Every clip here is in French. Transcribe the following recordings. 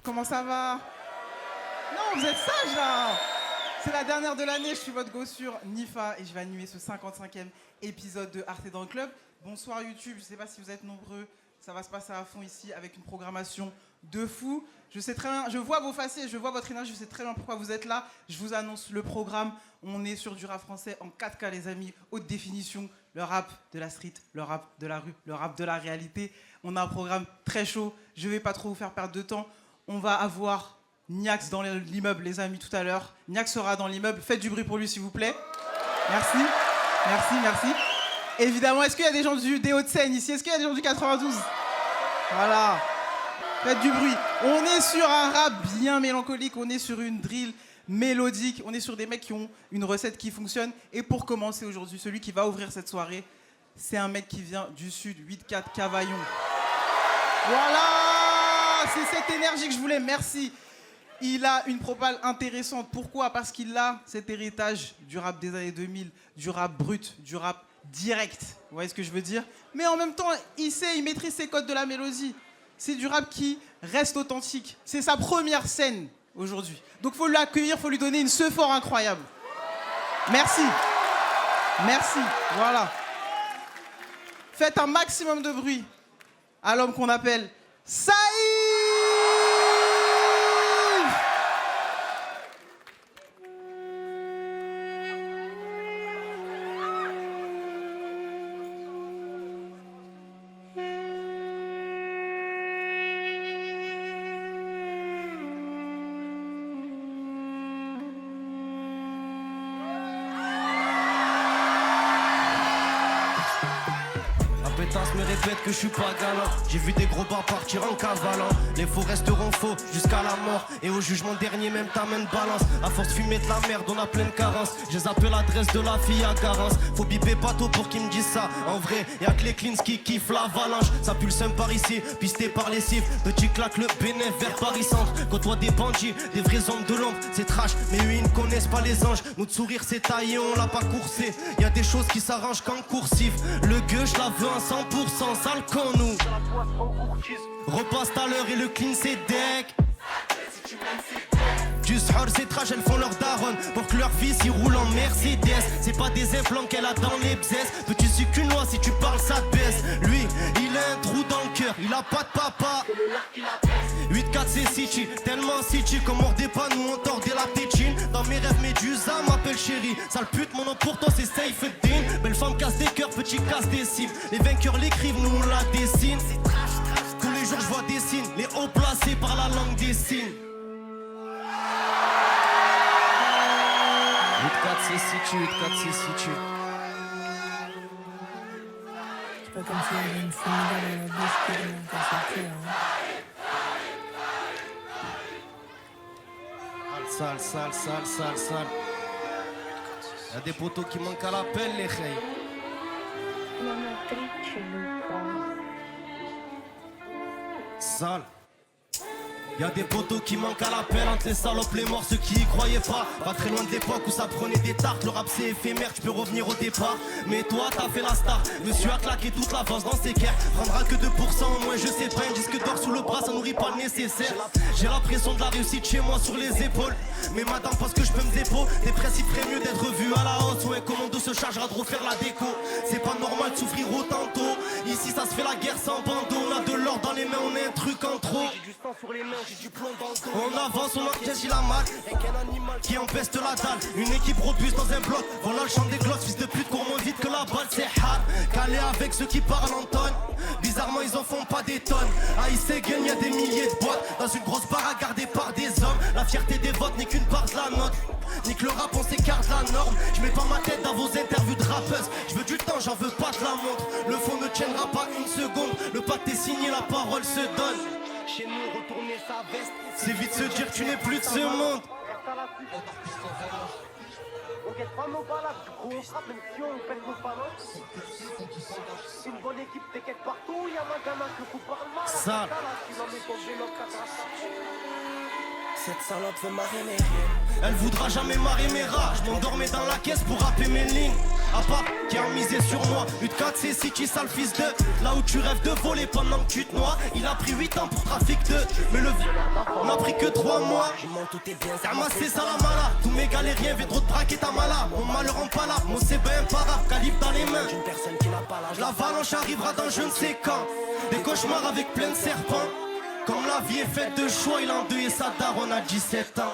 Comment ça va? Non, vous êtes sages là. C'est la dernière de l'année, je suis votre go sur Nifa et je vais animer ce 55e épisode de Arte dans le Club. Bonsoir YouTube, je ne sais pas si vous êtes nombreux, ça va se passer à fond ici avec une programmation de fou. Je sais très bien, je vois vos facettes, je vois votre énergie, je sais très bien pourquoi vous êtes là. Je vous annonce le programme, on est sur du rap français en 4K les amis, haute définition, le rap de la street, le rap de la rue, le rap de la réalité. On a un programme très chaud, je ne vais pas trop vous faire perdre de temps. On va avoir Niax dans l'immeuble, les amis, tout à l'heure. Niax sera dans l'immeuble. Faites du bruit pour lui, s'il vous plaît. Merci. Merci, merci. Évidemment, est-ce qu'il y a des gens des Hauts-de-Seine ici? Est-ce qu'il y a des gens du 92? Voilà. Faites du bruit. On est sur un rap bien mélancolique. On est sur une drill mélodique. On est sur des mecs qui ont une recette qui fonctionne. Et pour commencer aujourd'hui, celui qui va ouvrir cette soirée, c'est un mec qui vient du sud, 8-4 Cavaillon. Voilà. C'est cette énergie que je voulais, merci. Il a une propale intéressante. Pourquoi? Parce qu'il a cet héritage du rap des années 2000, du rap brut, du rap direct. Vous voyez ce que je veux dire? Mais en même temps, il maîtrise ses codes de la mélodie. C'est du rap qui reste authentique. C'est sa première scène aujourd'hui. Donc il faut l'accueillir, il faut lui donner une ce fort incroyable. Merci. Merci. Voilà. Faites un maximum de bruit à l'homme qu'on appelle Saïd! Me répète que je suis pas galant. J'ai vu des gros bars partir en cavalant. Les faux resteront faux jusqu'à la mort. Et au jugement dernier même ta main de balance. À force de fumer de la merde on a pleine carence. J'ai zappé l'adresse de la fille à Garance. Faut biper Pato pour qu'ils me disent ça. En vrai y'a que les cleans qui kiffent l'avalanche. Ça pue le seum par ici, pisté par les cifs. Petit claque le bénéf vers Paris Centre. Côtoie des bandits, des vrais hommes de l'ombre. C'est trash mais eux ils ne connaissent pas les anges. Notre sourire c'est taillé on l'a pas coursé. Y'a des choses qui s'arrangent qu'en coursive. Le gueux je la veux à 100%. Sale con nous. Repasse tout à l'heure et le clean c'est deck. Du short c'est trash, elles font leur daronne. Pour que leur fils y roule en Mercedes. C'est pas des implants qu'elle a dans les bzès. Petit suis qu'une loi, si tu parles ça te baisse. Lui, il a un trou dans le cœur, il a pas de papa. 8-4 c'est City, tellement City. Comme on redépanne, nous on tordait la petite chine. Dans mes rêves, Médusa m'appelle chérie. Sale pute, mon nom pour toi c'est Seyfeddin. Belle femme casse des cœurs, petit casse des cimes. Les vainqueurs l'écrivent, nous on la dessine. Tous les jours je vois des signes, les hauts placés par la langue des signes. 8-4 c'est City, 8-4 c'est City. C'est pas comme si il y avait une fumée dans la bouche pour me concentrer. Sale, sale, sale, sale, sale. Y'a des poteaux qui manquent à l'appel, les khaïs. Sale. Y'a des poteaux qui manquent à l'appel entre les salopes, les morts, ceux qui y croyaient pas. Pas très loin de l'époque où ça prenait des tartes. Le rap c'est éphémère, tu peux revenir au départ. Mais toi t'as fait la star. Monsieur a claqué toute l'avance dans ses caires. Prendra que 2% au moins, je sais pas. Un disque d'or sous le bras, ça nourrit pas le nécessaire. J'ai la pression de la réussite chez moi sur les épaules. Mais madame pense que je peux me dépo. Des principes ferait mieux d'être vu à la hausse. Ou un commando se chargera de refaire la déco. C'est pas normal de souffrir autant tôt. Ici ça se fait la guerre sans bandeau. On a de l'or dans les mains, on a un truc en trop. J'ai du sang sur les mains, j'ai du plomb dans le dos. On avance, on encaisse, il a mal. Un animal qui empeste la dalle. Une équipe robuste dans un bloc. Voilà le chant des glosses, fils de pute, court moins vite que la balle, c'est hard. Calé avec ceux qui parlent en tonnes. Bizarrement, ils en font pas des tonnes. À Issegen, y'a des milliers de boîtes. Dans une grosse baraque gardée par des hommes. La fierté des votes n'est qu'une part de la note. Nique le rap, on s'écarte la norme. Je mets pas ma tête dans vos interviews de rappeuses. Je veux du temps, j'en veux pas de la montre. Le fond ne tiendra pas une seconde. Le pacte est signé, la parole se donne. Chez nous, retourner sa veste. C'est vite se dire que tu n'es plus de ce monde. On guette pas nos balades, gros, on frappe même si on pète nos ballons. Une bonne équipe, t'inquiète partout, y'a ma gamin que vous parle mal. Ça. Cette salope veut marrer mes riens. Elle voudra jamais marrer mes rats. Je m'endormais dans la caisse pour rapper mes lignes. À part qui a misé sur moi. U4 c'est City, sale fils de. Là où tu rêves de voler pendant que tu te noies. Il a pris 8 ans pour trafic de. Mais le on a pris que 3 mois. C'est ramassé ça la mala. Tous mes galériens viennent trop de braquer ta mala. Mon malheur en pas là. Mon c'est ben imparable. Calibre dans les mains. D'une personne qui n'a pas l'âge. L'avalanche arrivera dans je ne sais quand. Des cauchemars avec plein de serpents. Comme la vie est faite de choix, il a endeuillé sa daronne à 17 ans.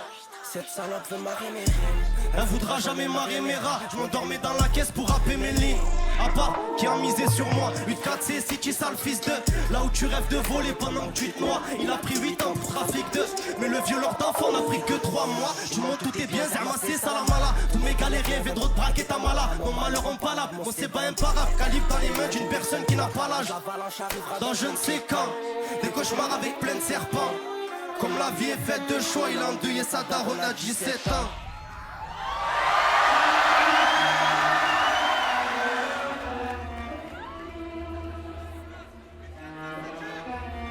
Cette salope veut marrer mes rêves. Elle voudra jamais marrer mes rats. Je m'endormais dans la caisse pour rapper mes lignes. À part qui a misé sur moi. 8-4 c'est City, sale fils de. Là où tu rêves de voler pendant que tu te noies. Il a pris 8 ans pour trafic de. Mais le violeur d'enfant n'a pris que 3 mois. Tu montes tout est bien, c'est ramassé ça la mala. Tous mes galériens viennent de braquer ta mala. Mon malheur en pas là. Mon c'est pas imparable. Calibre dans les mains d'une personne qui n'a pas l'âge. Dans je ne sais quand. Des cauchemars avec plein de serpents. Comme la vie est faite de choix, il a endeuillé sa daronne à 17 ans.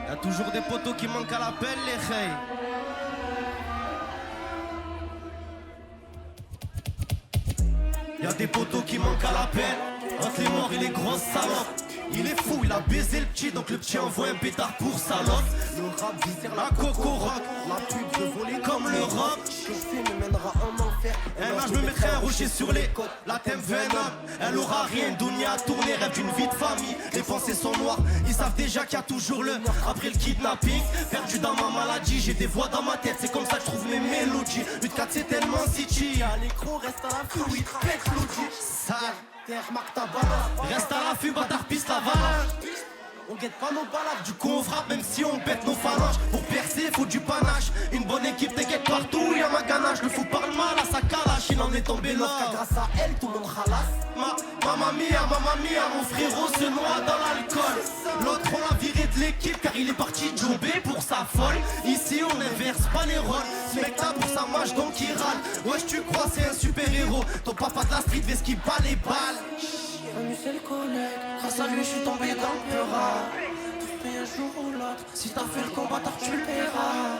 Y'a toujours des poteaux qui manquent à l'appel, les reilles. Y'a des poteaux qui manquent à l'appel. Entre les morts et les grosses salopes. Il est fou, il a baisé le petit, donc le petit envoie un pétard pour salope. Le rap visère la coco rock, la pub de voler comme le rock. Ce que je fais me mènera en enfer. Un je me mettrai un rocher sur les côtes, la thème venom. Elle aura rien, Dunia a tourné, rêve d'une vie de famille. Les pensées sont noires, ils savent déjà qu'il y a toujours le. Après le kidnapping, perdu dans ma maladie, j'ai des voix dans ma tête, c'est comme ça que je trouve mes mélodies. 8-4 c'est tellement city. À l'écran, reste à la fouille, pète l'audit. Sale. Remarque ta balade. Reste à l'affût, bâtard, pisse la valage. On guette pas nos balades, du coup on frappe même si on bête nos phalanges. Pour percer, faut du panache. Une bonne équipe t'inquiète partout, y'a ma ganache. Le fou parle mal à sa calache, il en est tombé là. Grâce à elle, tout le monde ralasse. Mamma mia, mon frérot se noie dans l'alcool. L'autre on l'a viré de l'équipe car il est parti jobber pour sa folle. Ici on inverse pas les rôles. Ce mec là pour sa mâche donc il râle. Wesh tu crois c'est un super héros. Ton papa de la street fait ce qu'il bat les balles. C'est le collègue, grâce à lui je suis tombé dans le peur. Tu payes un jour ou l'autre, si t'as fait le combat tu le paieras.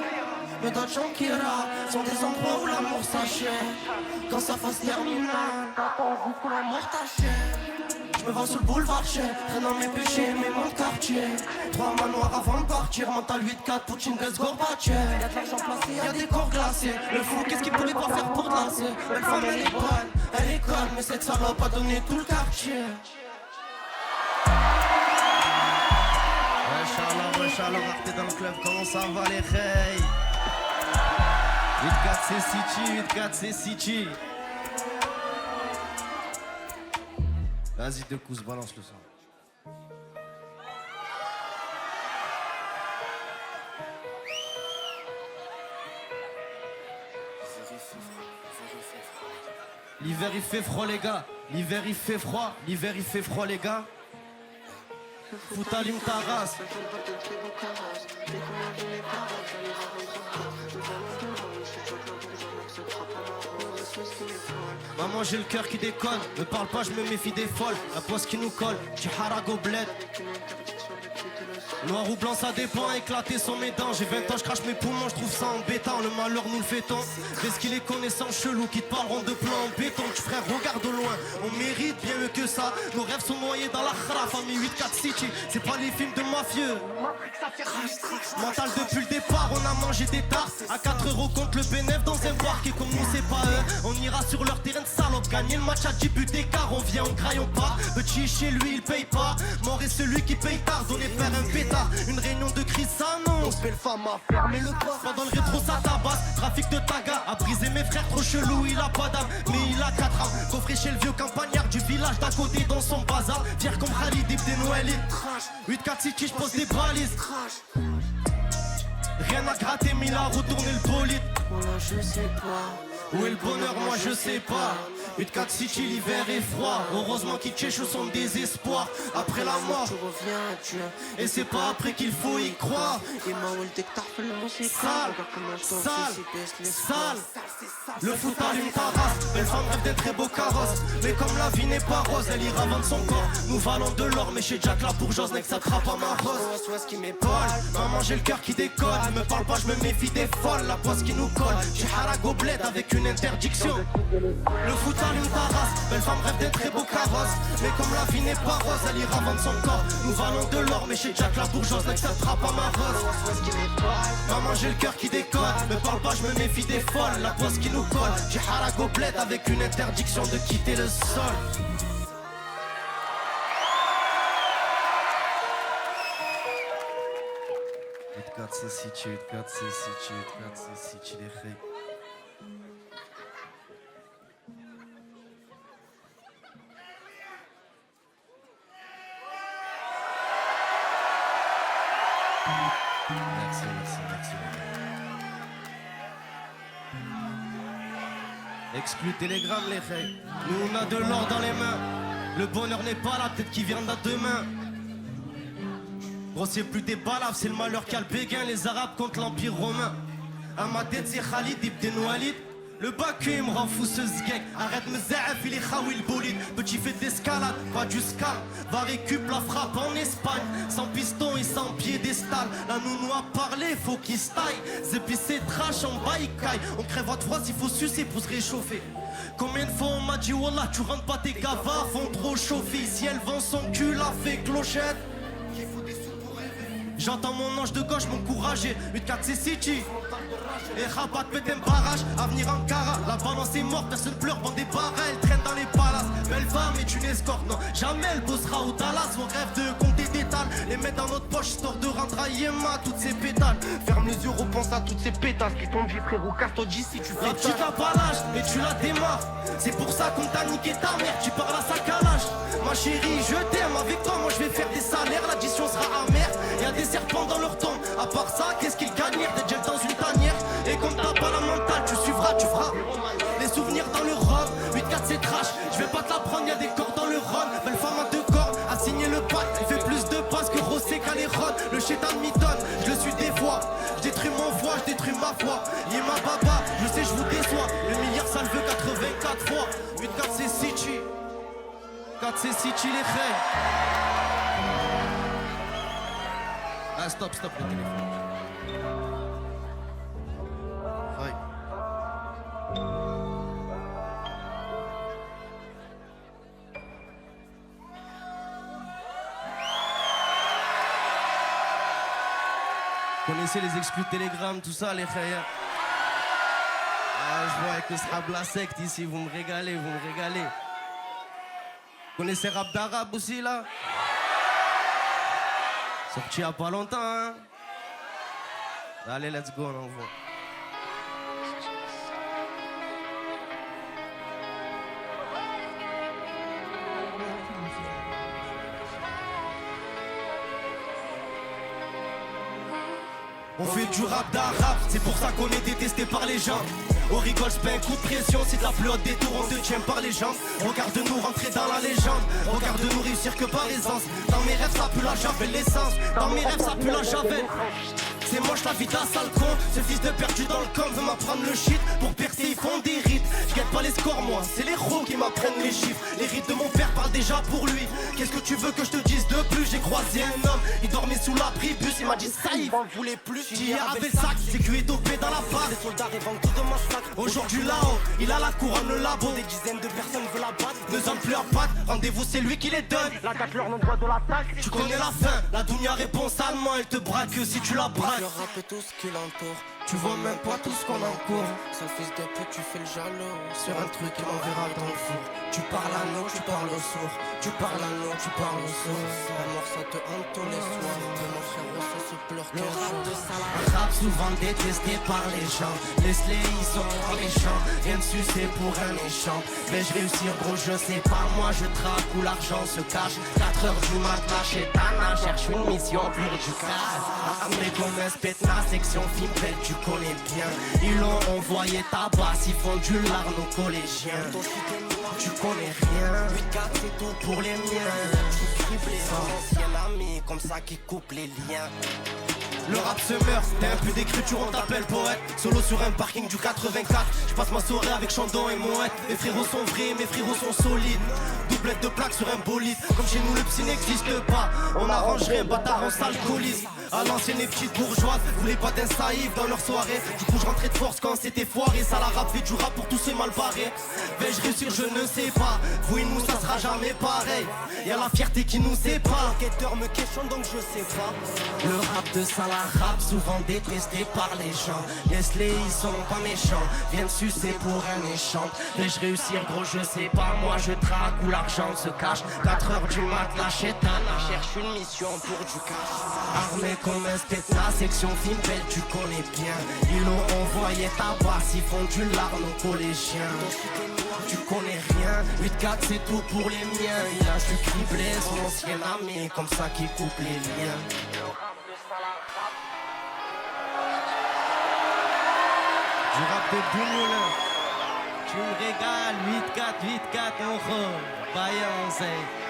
Mais d'autres gens qui râlent sont des endroits où l'amour s'achève. Quand ça fasse terminale, t'attends-vous pour l'amour t'achève. Je me vends sur le boulevard cher, traîne dans mes péchés, mais mon quartier. 3 manoirs avant de partir, mental 8-4, Poutine, Gorbatchev. Y'a de l'argent placé, y'a des corps glacés. Le fou, qu'est-ce qu'il pourrait pas faire pour danser? Belle femme, elle est bonne, elle est conne, mais cette salope a donné tout le quartier. Wesh alors, Arte dans le club, comment ça va les reilles? 8-4 c'est City, 8-4 c'est City. Vas-y, 2 coups, balance le son. L'hiver il fait froid les gars, l'hiver il fait froid, l'hiver il fait froid les gars. Foutalim ta race. Maman j'ai le cœur qui déconne, ne parle pas je me méfie des folles. La poisse qui nous colle, j'ai harago bled. Noir ou blanc ça dépend, éclater sont mes dents. J'ai 20 ans, je crache mes poumons, je trouve ça embêtant. Le malheur nous le fait-on. Qu'est-ce qu'il est connaissant chelou qui te parleront de plan en béton. Tu frère regarde au loin, on mérite bien mieux que ça. Nos rêves sont noyés dans la khara, famille 8-4 City. C'est pas les films de mafieux. Mental depuis le départ, on a mangé des tartes. À 4 € contre le bénéf dans un bar qui comme nous c'est pas eux. On ira sur leur terrain de salope, gagner le match à 10 buts d'écart. On vient, on graille, on part. Petit chez lui il paye pas. Mort est celui qui paye tard, donner faire un pétard. Une réunion de crise s'annonce. On fait le femme à fermer le toit. Pendant le rétro ça tabasse. Trafic de taga a brisé mes frères trop chelou. Il a pas d'âme mais il a 4 âmes. Coffré chez le vieux campagnard du village d'à côté dans son bazar. Fier comme Khalid des Noël et trash. 8-4 City j'pose des balises. Rien à gratter mais il a retourné le bolide. Voilà je sais pas. Où est le bonheur moi je sais pas. 8-4 City l'hiver est froid. Heureusement qu'il tchèche son désespoir. Après la mort et c'est pas après qu'il faut y croire. Sale, sale, sale. Le foot allume ta race. Belle femme rêve d'un très beau carrosse. Mais comme la vie n'est pas rose, elle ira vendre son corps. Nous valons de l'or, mais chez Jack la bourgeoise n'est que ça trappe à ma rose. Soit ce qui m'épaule, maman j'ai le cœur qui décolle. Me parle pas, je me méfie des folles, la poisse qui nous colle. J'ai harago bled avec une interdiction. Le foot allume ta race, belle femme rêve d'un très beau carrosse. Mais comme la vie n'est pas rose, elle ira vendre son corps. Nous valons de l'or, mais chez Jack la bourgeoise n'est que ça trappe à ma rose. Maman j'ai le cœur qui décolle. Me parle pas, je me méfie des folles, la poisse qui nous colle. J'ai harago bled avec une interdiction de quitter le sol. 4 c'est situé, 4 c'est situé, 4 c'est situé les règles. Merci. Exclu Telegram les règles. Nous on a de l'or dans les mains. Le bonheur n'est pas là, peut-être qu'il viendra demain. Gros c'est plus des balafres, c'est le malheur qui a le béguin. Les arabes contre l'empire romain. À ma tête c'est Khalid ibn Walid. Le Baku il me rend fou ce zgek. Arrête me z'af, il est khawi le bolide. Petit fait d'escalade, pas du scam. Va récup la frappe en Espagne. Sans piston et sans piédestal. La nounou a parlé, faut qu'il se taille. Zépi c'est trash en baïkaï. On crève de froid s'il faut sucer pour se réchauffer. Combien de fois on m'a dit wallah tu rentres pas, tes gavas font trop chauffer. Si elle vend son cul la fait clochette. J'entends mon ange de gauche m'encourager. 8-4 c'est City. Et Rabat pète un barrage, avenir Ankara. La balance est morte, personne pleure, vend des barres. Elle traîne dans les palaces, belle femme est une escorte. Non, jamais elle bossera au Dallas. On rêve de compter des talles, les mettre dans notre poche, histoire de rendre à Yéma toutes ces pétales. Ferme les yeux, repense à toutes ces pétasses qui tombent, vie frérot, casse-toi d'ici, tu fais. La petite a pas l'âge, mais tu la démarres. C'est pour ça qu'on t'a niqué ta mère, tu parles à sa calage. Ma chérie, je t'aime, avec toi, moi je vais faire des salaires. L'addition sera amère, y'a des serpents dans leur tombe. À part ça, qu'est-ce qu'ils gagnent? Des gels dans une tanière. Et comme t'as pas la mentale, tu suivras, tu feras les souvenirs dans le rhum. 8-4 c'est trash, je vais pas te la prendre, y'a des corps dans le rhum. Belle femme à 2 corps, a signé le pacte. Il fait plus de passes que Rosé Caléron. Le chétan m'y donne, je le suis des fois. Je détruis mon foie, je détruis ma foi. Yéma baba, je sais je vous déçois. Le milliard ça le veut 84 fois. 8-4 c'est City. 4 c'est City les frères. Ah stop le téléphone. Ouais. Vous connaissez les exclus de Telegram, tout ça les frères. Ah, je vois avec le srab la secte ici, vous me régalez. Vous connaissez rap d'arabe aussi là? Sorti il y a pas longtemps hein. Allez let's go on envoie. On fait du rap d'arabe, c'est pour ça qu'on est détesté par les gens. On rigole, c'est pas un coup de pression, c'est de la plus haute des tours, on te tient par les jambes. Regarde-nous rentrer dans la légende, regarde-nous réussir que par aisance. Dans mes rêves ça pue la javel, l'essence. Dans mes rêves ça pue la javel. C'est moche la vie d'un sale con. Ce fils de perdu dans le com veut m'apprendre le shit. Pour percer ils font des rites. Je gagne pas les scores moi, c'est les roues qui m'apprennent les chiffres. Les rites de mon père parlent déjà pour lui. Qu'est-ce que tu veux que je te dise de plus? J'ai croisé un homme, il dormait sous l'abribus. Il m'a dit ça il m'en voulait plus. J'y avait le sac, c'est que est dopé dans la face. Les soldats rêvent tout de massacre. Aujourd'hui là-haut, il a la couronne, le labo. Des dizaines de personnes veulent la battre. 2 hommes pleurent pas, rendez-vous c'est lui qui les donne. La gâte leur nom de l'attaque. Tu connais la fin, la dounia répond salement. Elle te braque si tu la braques. Le rap et tout ce qui l'entoure. Tu vois même pas tout ce qu'on encourt. Sale fils de pute, tu fais le jaloux. Sur un truc qui m'enverra dans le four. Tu parles à nous, tu parles au sourd. Tu parles à nous, tu parles au sourd. La mort ça te hante tous les soirs. De mon frère ça se pleure. Le rap de salade. Un rap souvent détesté par les gens. Laisse-les, ils sont dans les champs. Rien de sucer pour un méchant. Vais-je réussir gros, je sais pas. Moi je traque où l'argent se cache. 4 heures du matin chez Tana. Cherche une mission pour du cash. Amé comme un spétna, section Fimpel, tu connais bien. Ils l'ont envoyé tabac, ils font du lard nos collégiens. Tu connais rien. 8-4 c'est tout pour les miens. Tu cribles les anciens amis, comme ça qui coupent les liens. Le rap se meurt, t'as un peu d'écriture, on t'appelle poète. Solo sur un parking du 84. Je passe ma soirée avec Chandon et Moët. Mes frérots sont vrais, mes frérots sont solides. Doublette de plaques sur un bolide. Comme chez nous le psy n'existe pas. On arrangerait un bâtard en sale colis. À l'ancienne les petites bourgeoises voulaient pas d'un saïf dans leur soirée. Du coup je rentrais de force quand c'était foiré. Ça la rap fait du rap pour tous ces mal barrés. Vais-je réussir, je ne sais pas. Vous et nous ça sera jamais pareil. Y'a la fierté qui nous sépare. L'enquêteur me questionne donc je sais pas. Le rap de ça la rap souvent détesté par les gens. Laisse-les, ils sont pas méchants. Viennent sucer pour un échange. Vais-je réussir gros je sais pas. Moi je traque où l'argent se cache. 4h du mat la chétana cherche une mission pour du cash. Armé comme un spectacle, section film belle tu connais bien. Ils l'ont envoyé tabac, ils font du larme aux collégiens. Tu connais rien, 8-4 c'est tout pour les miens. Il a su cribler son ancien ami, comme ça qui coupe les liens. Du rap de Boumoulen, tu me régales, 8-4, on roule, Bayern c'est.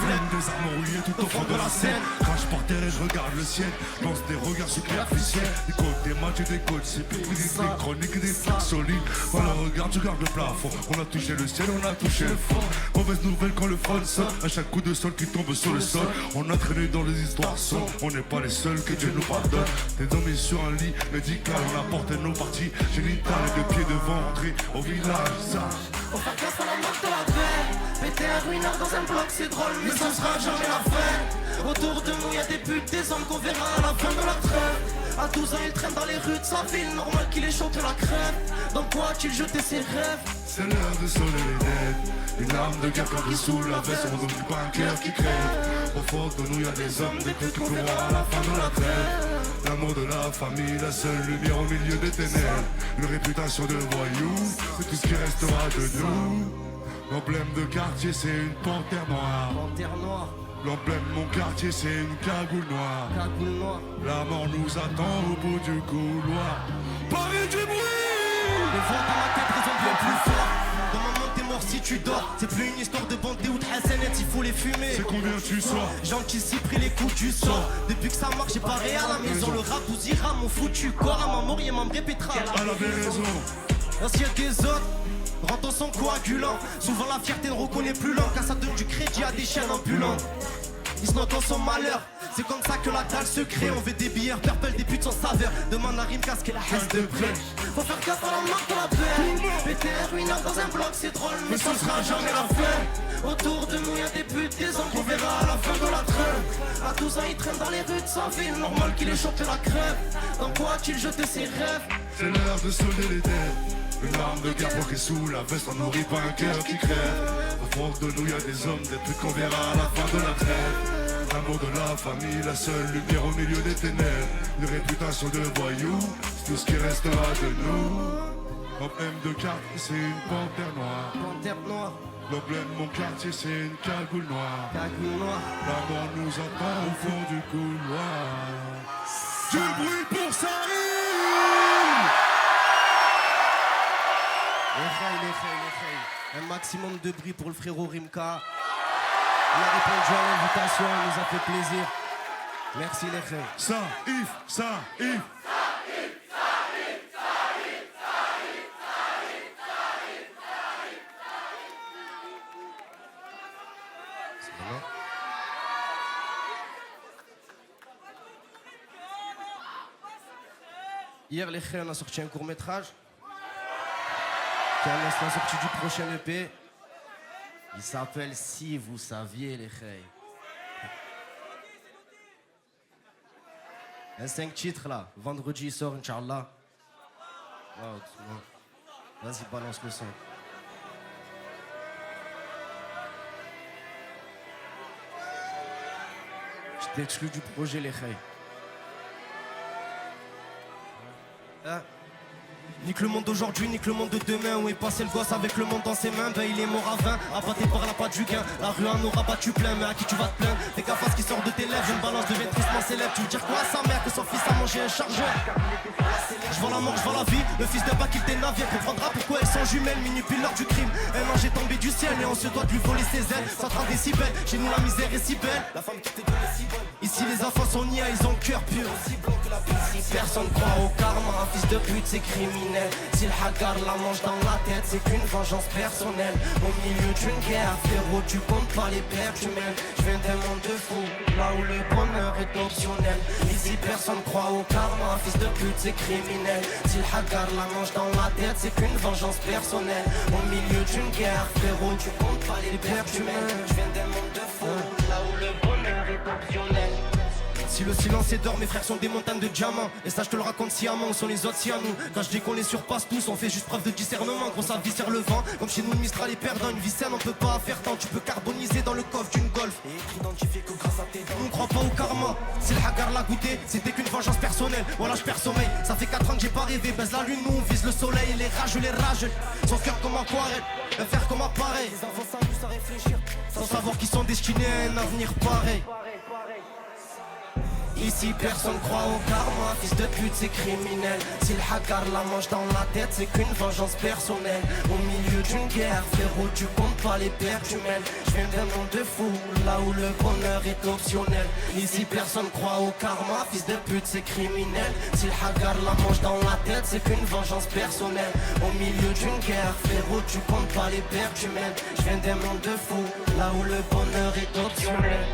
Des armes rouillées tout au fond de la scène. Crache par terre et je regarde le ciel. Lance des regards superficiels. Des côtes, des matchs et des côtes. C'est plus des chroniques et des flics solides. Voilà, regarde, je garde le plafond. On a touché le ciel, on a touché le fond. Mauvaise nouvelle quand le front sonne. À chaque coup de sol qui tombe sur le sol. On a traîné dans les histoires sombres. On n'est pas les seuls, que Dieu nous pardonne. Des dormi sur un lit médical. On a porté nos parties génitales. Et de pieds devant entrer au village. Ça. On fait gaffe à la marque de la paix. Péter un ruineur dans un bloc c'est drôle mais ça sera jamais la fin. Autour de nous y'a des putes, des hommes qu'on verra à la fin de la trêve. À 12 ans il traîne dans les rues de sa ville, normal qu'il ait chopé la crève. Dans quoi a-t-il jeté ses rêves? C'est l'heure de sonner les dettes. Une arme de guerre qui sous la veste. On n'oublie pas un cœur qui crève. Au fond de nous y'a des hommes, des trucs qu'on verra à la fin de la trêve. L'amour de la famille, la seule lumière au milieu des ténèbres. Une réputation de voyou, c'est tout ce qui restera de nous. L'emblème de quartier c'est une panthère noire. Panthère noire, L'emblème de mon quartier c'est une cagoule noire. cagoule noire. La mort nous attend au bout du couloir. Paris du bruit. Les voix dans la tête résonnent bien plus fort. Dans mon monde t'es mort si tu dors. C'est plus une histoire de bandés ou de Hassanet, il faut les fumer. C'est combien tu sors? J'anticipe les coups du sort. Depuis que ça marche j'ai paré à la maison. Le rap vous ira mon foutu corps. À ma mort y'a ma répétera. Elle avait raison. L'ancien des autres rentre son coagulant. Souvent la fierté ne reconnaît plus l'homme, car ça donne du crédit à des chaînes ambulantes. Ils se notent dans son malheur, c'est comme ça que la dalle se crée. On veut des billets purple, des putes sans saveur. Demande à Rimka ce qu'est la haine de près. Faut faire gaffe à la marque de la paix. Péter un ruineur dans un bloc c'est drôle mais ce sera jamais la fin. Autour de nous y'a des putes, des hommes qu'on verra à la fin de la trêve. À 12 ans il traîne dans les rues de sa ville, normal qu'il ait chopé la crève. Dans quoi a-t-il jeté ses rêves? C'est l'heure de sonner les dettes. Une arme de guerre bloquée sous la veste, on nourrit pas un cœur qui crève. Au fond de nous y'a des hommes, des trucs qu'on verra à la fin de la trêve. L'amour de la famille, la seule lumière au milieu des ténèbres. Une réputation de voyou, c'est tout ce qui restera de nous. L'emblème de quartier c'est une panthère noire. Panthère noire, L'emblème de mon quartier c'est une cagoule noire. cagoule noire. La mort nous attend au fond du couloir. Du bruit pour Sarine. Un maximum de bruit pour le frérot Rimka. Il a répondu à l'invitation, il nous a fait plaisir. Merci les frères. Ça, if, ça, if. Hier les frères on a sorti un court métrage qui annonce la sortie du prochain EP. Il s'appelle Si vous saviez les frères. Un 5 titres là, vendredi il sort Inch'Allah. Wow, doucement. Vas-y balance le son. Je J'étais exclu du projet, les reilles. Hein? Nique le monde d'aujourd'hui, nique le monde de demain. Où est passé le gosse avec le monde dans ses mains? Ben il est mort à 20, abatté par la patte du gain. La rue en aura battu plein, mais à qui tu vas te plaindre? Fais gaffe à ce qui sort de tes lèvres, une balance devient tristement célèbre. Tu veux dire quoi à sa mère que son fils a mangé un chargeur? Je vois la mort, je vois la vie, le fils d'un bac il des navires. Comprendra pourquoi elles sont jumelles, manipuleurs du crime. Un ange est tombé du ciel et on se doit de lui voler ses ailes. Ça te rend décibels, chez nous la misère est si belle. La femme qui t'est donnée si bonne. Ici les enfants sont niais, ils ont le cœur pur. Aussi blanc que la pluie. Si personne croit au karma, un fils de pute c'est criminel. Si le hagar la mange dans la tête, c'est qu'une vengeance personnelle. Au milieu d'une guerre, frérot, tu comptes pas les pertes humaines. Je viens d'un monde de fou, là où le bonheur est optionnel. Ici personne croit au karma, un fils de pute c'est criminel. Si le hagar la mange dans la tête, c'est qu'une vengeance personnelle. Au milieu d'une guerre, frérot, tu comptes pas les pertes humaines. Je viens d'un monde de fou, là où le bonheur est optionnel. Si le silence est d'or, mes frères sont des montagnes de diamants. Et ça je te le raconte sciemment, où sont les autres si à nous? Quand je dis qu'on les surpasse tous, on fait juste preuve de discernement. Gros ça viscère le vent, comme chez nous le Mistral est perdant. Une vie saine on peut pas faire tant, tu peux carboniser dans le coffre d'une Golf. Et être identifié que grâce à tes dents. On croit pas au karma, si le hagar l'a goûté, c'était qu'une vengeance personnelle. Voilà je perds sommeil, ça fait 4 ans que j'ai pas rêvé. Baise la lune, nous on vise le soleil, les rages. Son cœur comme aquarelle, un fer comme appareil. Les enfants s'amusent à réfléchir, sans savoir qu'ils sont destinés à un avenir pareil. Ici personne croit au karma, fils de pute c'est criminel. Si le hagar la mange dans la tête, c'est qu'une vengeance personnelle. Au milieu d'une guerre, frérot, tu comptes pas les pertes humaines. Je viens d'un monde de fou, là où le bonheur est optionnel. Ici personne croit au karma, fils de pute c'est criminel. Si le hagar la mange dans la tête, c'est qu'une vengeance personnelle. Au milieu d'une guerre, frérot, tu comptes pas les pertes humaines. Je viens d'un monde de fou, là où le bonheur est optionnel.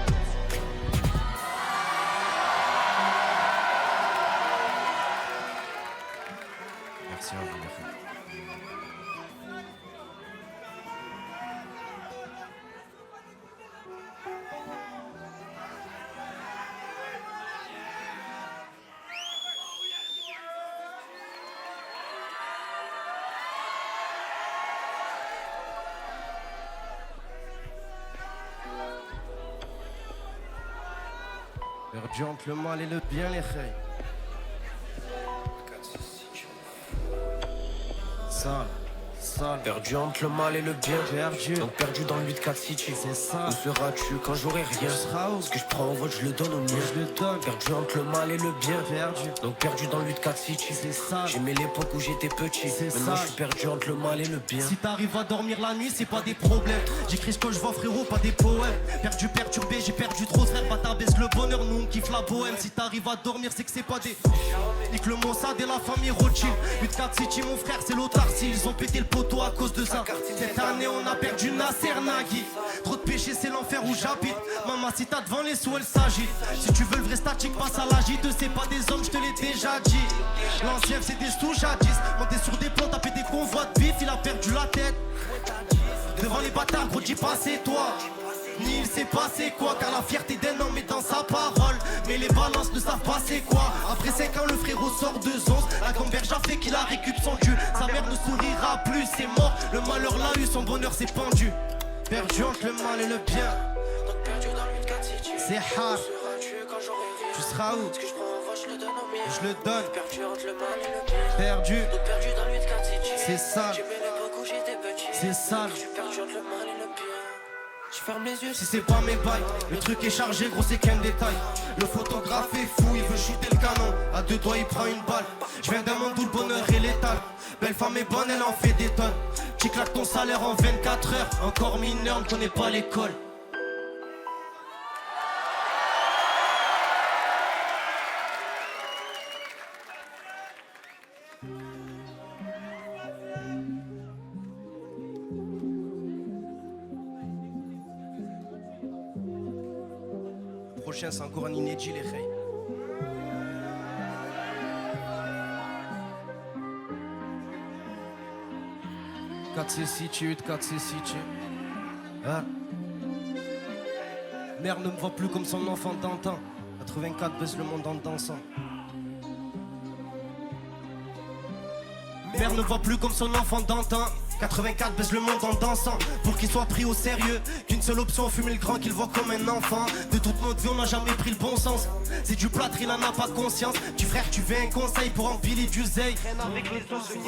Merci à vous. Perdu entre le mal et le bien, les reilles. Sale. Perdu entre le mal et le bien. Perdu. Donc perdu dans le 8-4 City. C'est ça. Où seras-tu quand j'aurai rien? Tu seras où? Ce que je prends au vote, je le donne au mien. Je le donne. Perdu entre le mal et le bien. Perdu. Donc perdu dans le 8-4 City. C'est ça. J'aimais l'époque où j'étais petit. C'est Maintenant ça. je suis perdu entre le mal et le bien. Si t'arrives à dormir la nuit, c'est pas des problèmes. J'écris ce que je vois, frérot, pas des poèmes. Perdu, perturbé, j'ai perdu trop de frères. Bâtard, baisse le bonheur, nous on kiffe la bohème. Si t'arrives à dormir, c'est que c'est pas des. Nique le Mossad et la famille Rothschild. 8-4 City, mon frère, c'est l'autarcie. Ils ont pété le poteau à cause de ça. Cette année, on a perdu Nasser Nagui. Trop de péché, c'est l'enfer où j'habite. Mamacita devant les sous, elle s'agit. Si tu veux le vrai statique, passe à l'agite. C'est pas des hommes, je te l'ai déjà dit. L'ancien, c'est des sous jadis. Monté sur des ponts, taper des convois de bif. Il a perdu la tête. Devant les bâtards, gros, dis pas c'est toi. Ni il s'est passé quoi, car la fierté d'un homme est dans sa parole. Mais les balances ne savent pas c'est quoi. Après 5 ans le frérot sort de zonze. La gamberge a fait qu'il a récup son cul. Sa mère ne sourira plus, c'est mort. Le malheur l'a eu, son bonheur s'est pendu. Perdu entre le mal et le bien. Donc perdu dans le 8-4 City. C'est hard. Seras-tu quand j'aurai rien? Tu seras où? Ce que je prends au vote, je le donne au mien. Je le donne. Perdu entre le mal et le bien. Perdu. Donc perdu dans le 8-4 City. C'est ça. J'aimais l'époque où j'étais petit. C'est sale. Je suis perdu entre le mal et le bien. Je ferme les yeux. Si c'est pas mes bails, le truc est chargé, gros c'est qu'un détail. Le photographe est fou, il veut shooter le canon. À deux doigts il prend une balle. Je viens d'un monde où le bonheur est létal. Belle femme est bonne, elle en fait des tonnes. Tu claques ton salaire en 24 heures. Encore mineur, ne connaît pas l'école. Prochain, c'est encore un inédit, les reilles. Hein? Mère ne me voit plus comme son enfant d'antan. 84 baisse le monde en dansant. Mère ne voit plus comme son enfant d'antan. 84 baisse le monde en dansant pour qu'il soit pris au sérieux. Qu'une seule option, fumer le grand qu'il voit comme un enfant. De toute notre vie on n'a jamais pris le bon sens. C'est du plâtre, il en a pas conscience. Tu frère, tu veux un conseil pour empiler du zeil.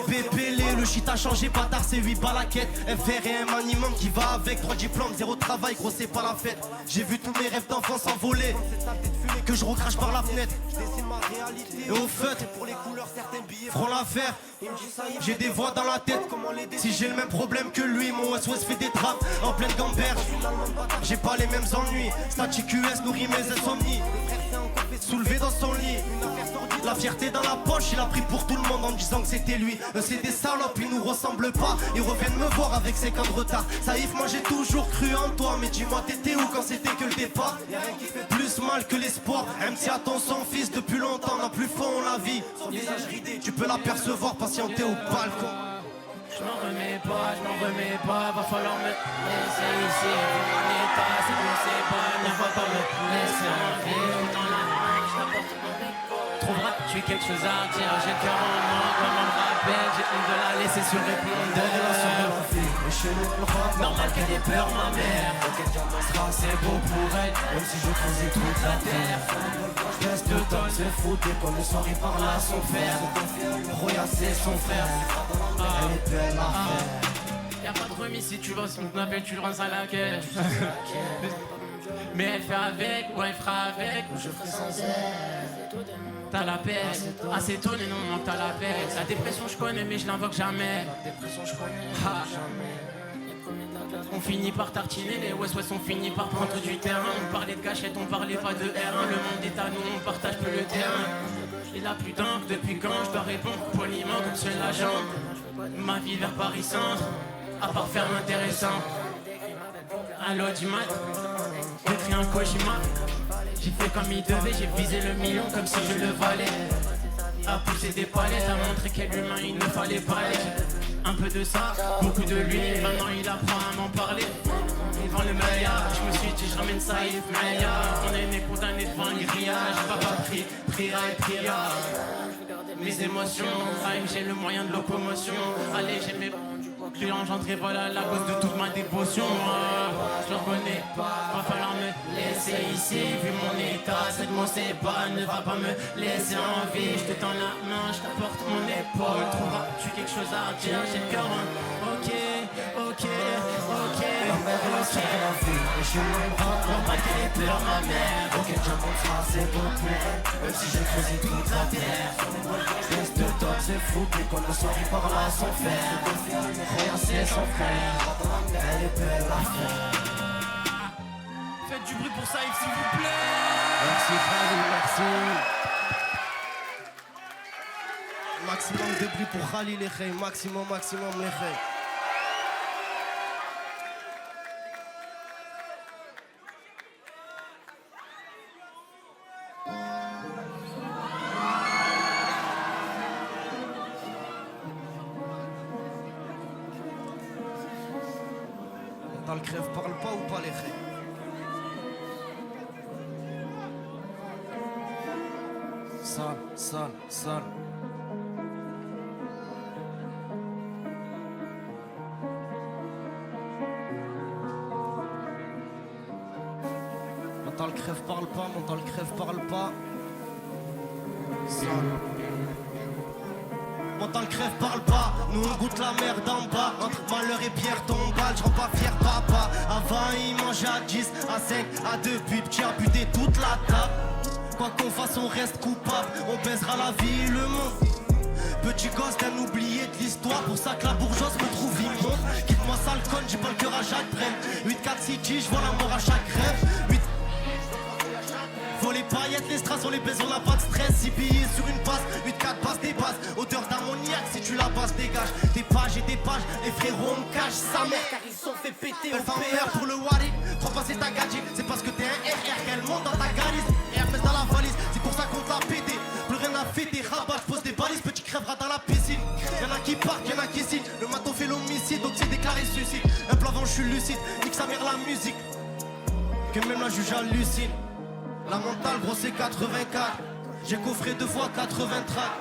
Pépélé, le shit a changé, bâtard c'est 8 balles à quête. FR et un minimum qui va avec 3 diplômes, 0 travail, gros c'est pas la fête. J'ai vu tous mes rêves d'enfant s'envoler, que je recrache par la fenêtre. Et au feutre, feront l'affaire. J'ai des voix dans la tête. Si j'ai le même problème que lui, mon SOS fait des trappes en pleine gamberge. J'ai pas les mêmes ennuis. Static US nourrit mes insomnies. Soulevé dans son lit, la fierté dans la poche, il a pris pour tout le monde en disant que c'était lui. C'est des salopes, ils nous ressemblent pas. Ils reviennent me voir avec 5 ans de retard. Saïf, moi j'ai toujours cru en toi. Mais dis-moi, t'étais où quand c'était que le départ? Y'a rien qui fait plus mal que l'espoir. MC attend son fils depuis longtemps, n'a plus fond la vie. Son visage ridé, tu peux l'apercevoir patienter au balcon. Je m'en remets pas, va falloir me laisser ici. Mon état, c'est bon, c'est pas, ne va pas me laisser en vie. Dans la main, je t'apporte mon épaule. Trouveras-tu quelque chose à dire? J'ai le cœur en main, comme on me rappelle. J'ai honte de la laisser sur répondeur. Normal qu'elle ait peur, ma mère. C'est beau pour elle, même si je creusais toute la terre. Je laisse de tonnes, c'est fou, dès qu'on le soir, il parle à son frère. Roya, c'est son frère. Elle est belle à faire. Y'a pas de remise si tu vas, si on t'appelle, tu le rends à la caisse. Mais elle fait avec, ou elle fera avec, ou je ferai sans elle. T'as la paix, acétone et non, t'as la paix. La dépression je connais mais je l'invoque jamais. La dépression je connais, jamais. On finit par tartiner, les West on finit par prendre du terrain. On parlait de gâchette, on parlait pas de R1. Le monde est à nous, on partage plus le terrain. Il a plus d'encre depuis quand je dois répondre poliment comme seul l'agent. Ma vie vers Paris Centre, à part faire l'intéressant. À l'autre du mat, j'écris un Kojima. J'ai fait comme il devait, j'ai visé le million comme si je le valais. A pousser des palettes, a montré quel humain il ne fallait pas être. Un peu de ça, beaucoup de lui, maintenant il apprend à m'en parler. Devant le meilleur, je me suis dit je ramène ça, il est meilleur. On est né condamné devant une grillage, papa priera et priera. Mes émotions, j'ai le moyen de locomotion. Allez, j'ai mes j'ai engendré, voilà la cause de toute ma dévotion. Je le reconnais pas, va falloir me laisser ici. Vu mon état, cette mot c'est pas, ne va pas me laisser en vie. Je te tends la main, je t'apporte mon épaule. Trouveras-tu quelque chose à dire? J'ai le cœur en ok. Normal qu'elle ait peur, ma mère. Ok, j'avance, c'est bon pour elle. Même si j'ai creusé toute la terre. Je laisse de top, c'est fou. Dès qu'on le soir, il parle à son frère. Rien, c'est son frère. Elle est belle à faire. Faites du bruit pour Saïf, s'il vous plaît. Merci Khalil, merci. Maximum de bruit pour Khalil et Khay. Maximum les Khay. Dans le crève, parle pas ou pas les Khay? Sale. Montant le crève, parle pas, montant le crève, parle pas. Sale. Montant le crève, parle pas. Nous on goûte la merde en bas. Entre malheur et pierre tombale, je rends pas fier papa. Avant il mangeait à 10, à 5, à 2, puis petit a buté toute la table. Quoi qu'on fasse, on reste coupable. On baisera la vie et le monde. Petit gosse d'un oublié de l'histoire. Pour ça que la bourgeoise me trouve immonde. Quitte-moi sale conne, j'ai pas le cœur à Jacques Brel. 8-4 City, je vois la mort à chaque rêve. 8 faut les paillettes, les strass, on les baise, on n'a pas de stress. 6 billets sur une passe, 8-4 passes, des passes. Odeur d'ammoniac, si tu la passes, dégage. Des pages et des pages, les frérots me cachent sa mère. Car ils sont fait péter au PR pour le Wally. Crois pas c'est ta gadget, c'est parce que t'es un RR qu'elle monte dans ta galise. Hermès dans la valise, c'est pour ça qu'on t'a pété. Plus rien à fêter, rabat, pose des balises, petit crèvera dans la piscine. Y'en a qui partent, y'en a qui signent. Le maton fait l'homicide, donc c'est déclaré suicide. Un plan avant, je suis lucide, nique sa mère la musique. Que même la juge hallucine. La mentale, gros, c'est 84. J'ai coffré 2 fois 80 tracks.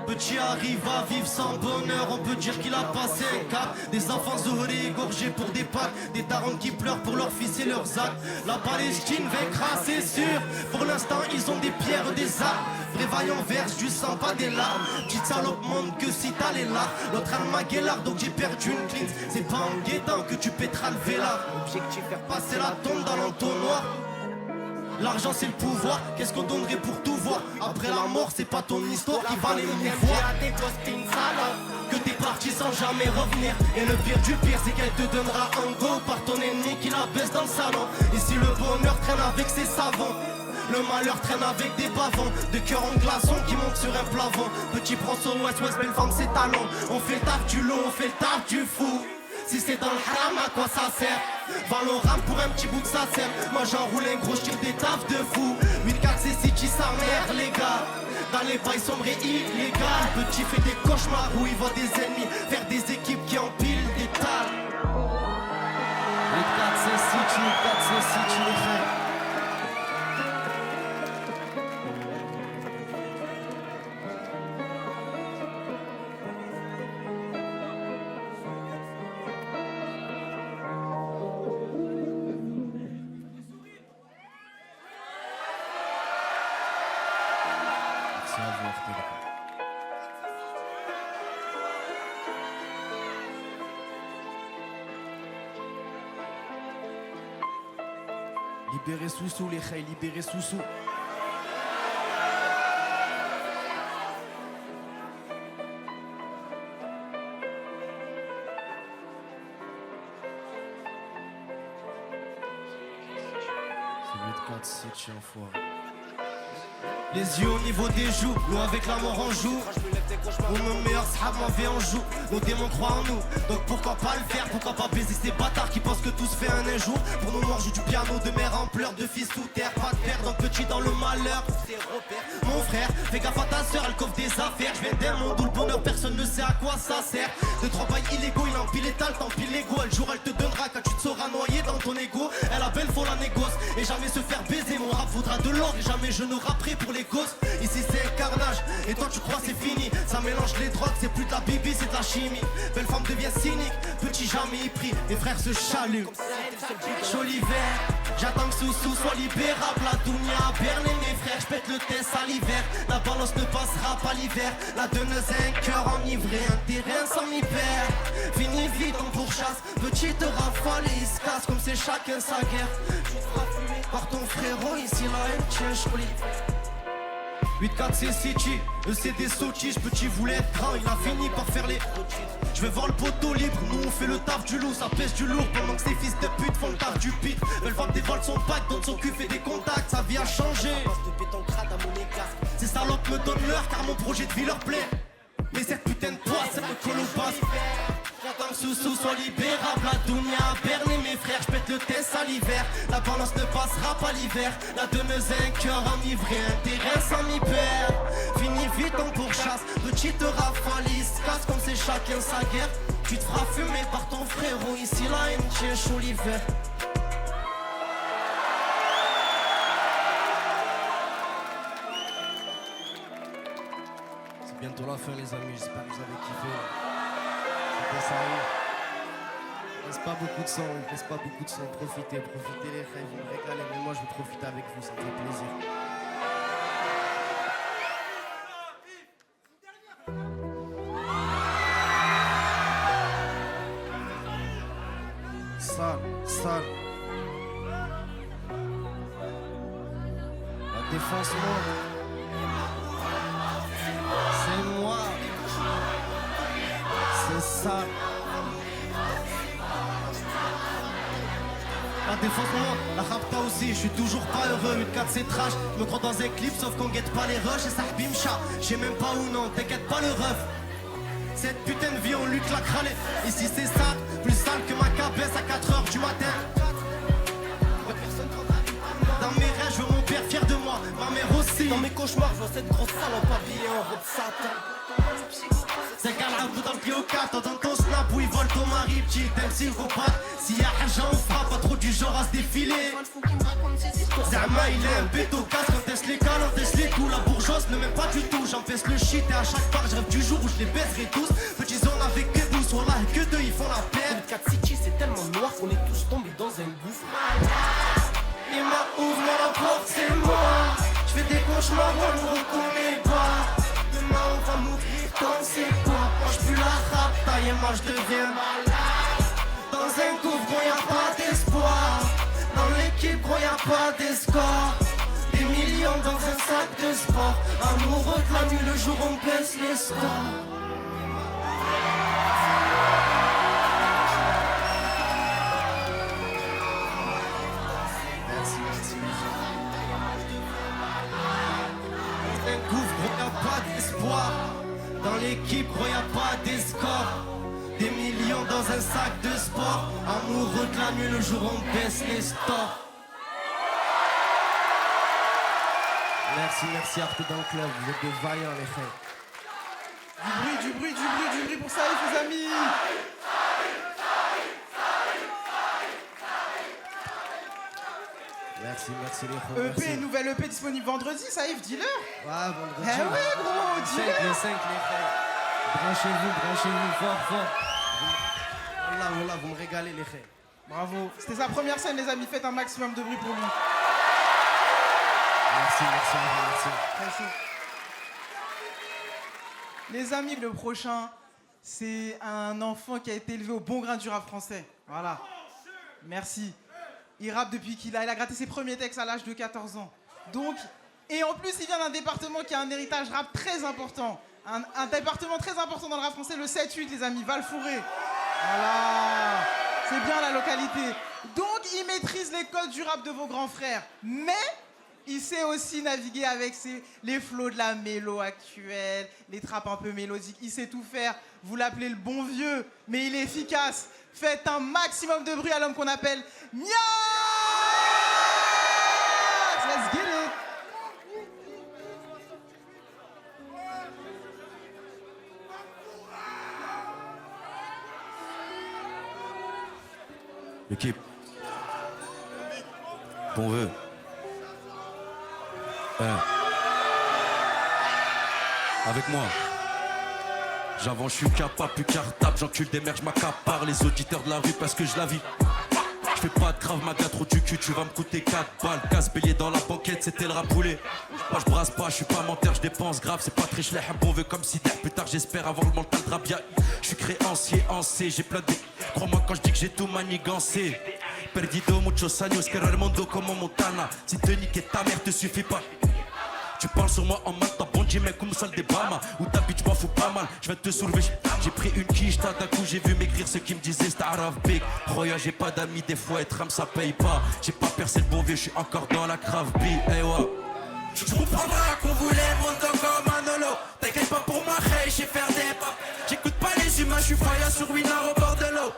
Petit arrive à vivre sans bonheur, on peut dire qu'il a passé un cap. Des enfants zourés égorgés pour des packs, des darons qui pleurent pour leurs fils et leurs actes. La Palestine vaincra, c'est sûr. Pour l'instant, ils ont des pierres, des armes. Vrai vaillant verse du sang, pas des larmes. Petite salope montre que si t'as les larmes. L'autre a le maguelard, donc j'ai perdu une clean. C'est pas en guettant que tu pèteras le vélard. Objectif, faire passer la tombe dans l'entonnoir. L'argent c'est le pouvoir, qu'est-ce qu'on donnerait pour tout voir? Après la mort c'est pas ton histoire qui va les mouvoir. Que t'es parti sans jamais revenir. Et le pire du pire c'est qu'elle te donnera un go par ton ennemi qui la baisse dans le salon. Et si le bonheur traîne avec ses savons, le malheur traîne avec des pavons. De cœur en glaçon qui monte sur un plafond. Petit prend son ouest, belle femme ses talons. On fait le taf du lot, on fait le taf du fou. Si c'est dans le haram, à quoi ça sert? Valorant pour un petit bout de sa sème. Moi j'enroule un gros, j'tire des tafs de fou. 8-4 c'est City, sa mère les gars. Dans les bails sombres et illégales. Petit fait des cauchemars où il voit des ennemis faire des équipes qui empilent des tas. 8-4 c'est City, 8-4 c'est City les frères. Libérez Soussou les khayes, libérez Soussou. C'est 8-4, 7 chiens enfoirés. Les yeux au niveau des joues, nous avec la mort en joue. Nous nos meilleurs sahabs, ma vie en joue. Nos démons croient en nous, donc pourquoi pas le faire? Pourquoi pas baiser ces bâtards qui pensent que tout se fait un jour? Pour nos morts joue du piano, de mère en pleurs, de fils sous terre. Pas de père, donc petit dans le malheur. Mon frère, fais gaffe à ta soeur, elle coffre des affaires. Je viens d'un monde où le bonheur, personne ne sait à quoi ça sert. De 3 bails illégaux, il empile étal, t'empile l'ego. Elle jour, elle te donnera quand tu te sauras noyer dans ton ego. Elle a belle, faut la négoce, et jamais se faire baiser. Mon rap vaudra de l'or, et jamais je ne rapperai pour les gosses. Ici c'est un carnage, et toi tu crois c'est fini. Ça mélange les drogues, c'est plus de la bibi, c'est de la chimie. Belle femme devient cynique, petit jamais y pris. Les frères se chalument, chaud l'hiver. J'attends que Soussou soit libérable. La dounia a berné mes frères, j'pète le test à l'hiver. La balance ne passera pas l'hiver. La donneuse a un cœur enivré, un terrain sans mi père. Fini vite en pourchasse, petite rafale et il se casse comme c'est chacun sa guerre. Tu te feras fumer par ton frérot, ici la haine tient joli. 8-4 c'est City, eux c'est des sautis. Petit voulait être grand, il a fini par faire les. Je vais voir le poteau libre, nous on fait le taf du loup. Ça pèse du lourd pendant que ces fils de pute font le taf du pitre. Belle femme dévoile son pack, donne son cul, fait des contacts. Sa vie a changé, ces salopes me donnent l'heure car mon projet de vie leur plaît. Mais cette putain de poisse, c'est me colle au passe. J'attends que Soussou soit libérable. La dounia a berné mes frères, j'pète le test à l'hiver. La balance ne passera pas l'hiver. La donneuse a un cœur enivré, un terrain sans mi père. Fini vite en pourchasse, petite rafale, il se casse comme c'est chacun sa guerre. Tu te feras fumer par ton frérot, ici la haine tient chaud l'hiver. C'est bientôt la fin les amis, j'espère que vous avez kiffé. C'était sérieux. Il reste pas beaucoup de sang, il reste pas beaucoup de sang. Profitez les rêves, vous me régalez. Mais moi je veux profiter avec vous, ça me fait plaisir. Sale. La défense monte. C'est moi. C'est ça. La défense monte, la rapta aussi, je suis toujours pas heureux. 8-4 c'est trash, je me crois dans un clip sauf qu'on guette pas les rushs. Et ça bimcha, je sais même pas où non, t'inquiète pas le ref. Cette putain de vie on lutte la crâlée. Ici c'est sale, plus sale que ma cabesse à 4h du matin. Dans mes rêves je veux mon père fier de moi, ma mère aussi. Dans mes cauchemars je vois cette grosse salope habillée en robe satin. C'est qu'à la bout dans le pied au cap, t'entends ton snap où ils volent ton mari, petit psychopathe. S'il y a Haja, on fera pas trop du genre à se défiler. Zama, il est un béto casse, quand est-ce les cales, on teste les coups. La bourgeoise ne m'aime pas du tout, j'empêche le shit. Et à chaque part, je rêve du jour où je les baiserai tous. Petits hommes avec que 12, voilà, et que deux, ils font la peine. Le 4 City, c'est tellement noir qu'on est tous tombés dans un gouffre. Il m'a ouvert la porte, c'est moi. Je fais des cauchemars, on ne reconnaît pas. Demain on va mourir dans ses quoi. Mange plus la rap, taille et moi je deviens malade. Dans un gouffre, gros y'a pas d'espoir. Dans l'équipe, gros y'a pas d'escore. Des millions dans un sac de sport. Amoureux de la nuit, le jour on baisse les scores. Dans l'équipe, gros y'a pas d'escorte. Des millions dans un sac de sport. Amoureux de la nuit, le jour on baisse les stores. Merci Arte dans le club, vous êtes des vaillants les frères. Du bruit pour Saïf les amis. Merci les frères. EP, nouvelle EP disponible vendredi, Saïf, dis-leur. Ouais, vendredi. Eh ouais gros, dis-leur. Les 5 les frères. Branchez-vous fort. Voilà, vous me régalez les frères. Bravo, c'était sa première scène les amis, faites un maximum de bruit pour lui. Merci. Très chaud. Les amis, le prochain, c'est un enfant qui a été élevé au bon grain du rap français. Voilà. Merci. Il rappe depuis qu'il a gratté ses premiers textes à l'âge de 14 ans. Donc, et en plus, il vient d'un département qui a un héritage rap très important. Un département très important dans le rap français, le 7-8, les amis, Val-Fouré. Voilà. C'est bien la localité. Donc, il maîtrise les codes du rap de vos grands frères. Mais il sait aussi naviguer avec les flots de la mélo actuelle, les trappes un peu mélodiques. Il sait tout faire. Vous l'appelez le bon vieux, mais il est efficace. Faites un maximum de bruit à l'homme qu'on appelle Niax. Let's get it. L'équipe. Qu'on veut. Avec moi. J'avance, je suis capable, plus cartable, j'encule des merdes, je m'accapare les auditeurs de la rue parce que je la vis. Je fais pas de grave, ma gars, trop du cul, tu vas me coûter 4 balles. Casse bélier dans la banquette, c'était le rap poulet. Moi je brasse pas, je suis pas menteur, je dépense grave, c'est pas très chlé, bon veut comme si plus tard j'espère avoir le mental de rap. Je suis créancier, j'ai plein de. Crois-moi quand je dis que j'ai tout manigancé. Perdido muchos años, que el mundo como Montana. Si te niquer ta mère te suffit pas. Tu parles sur moi en mal, t'as bondi mec comme ça des Bama. Ou ta bitch m'en fous pas mal, je vais te soulever. J'ai pris une quiche, d'un coup j'ai vu m'écrire ceux qui me disaient c'était arabe big. Roya j'ai pas d'amis, des fois être âme ça paye pas. J'ai pas percé le bon vieux, je suis encore dans la crave B. Hey ouais. Tu comprendras qu'on voulait le monde comme Manolo. T'inquiète pas pour moi, hey, j'ai faire des pas. J'écoute pas les humains, je suis fire sur Winner au bord de l'eau.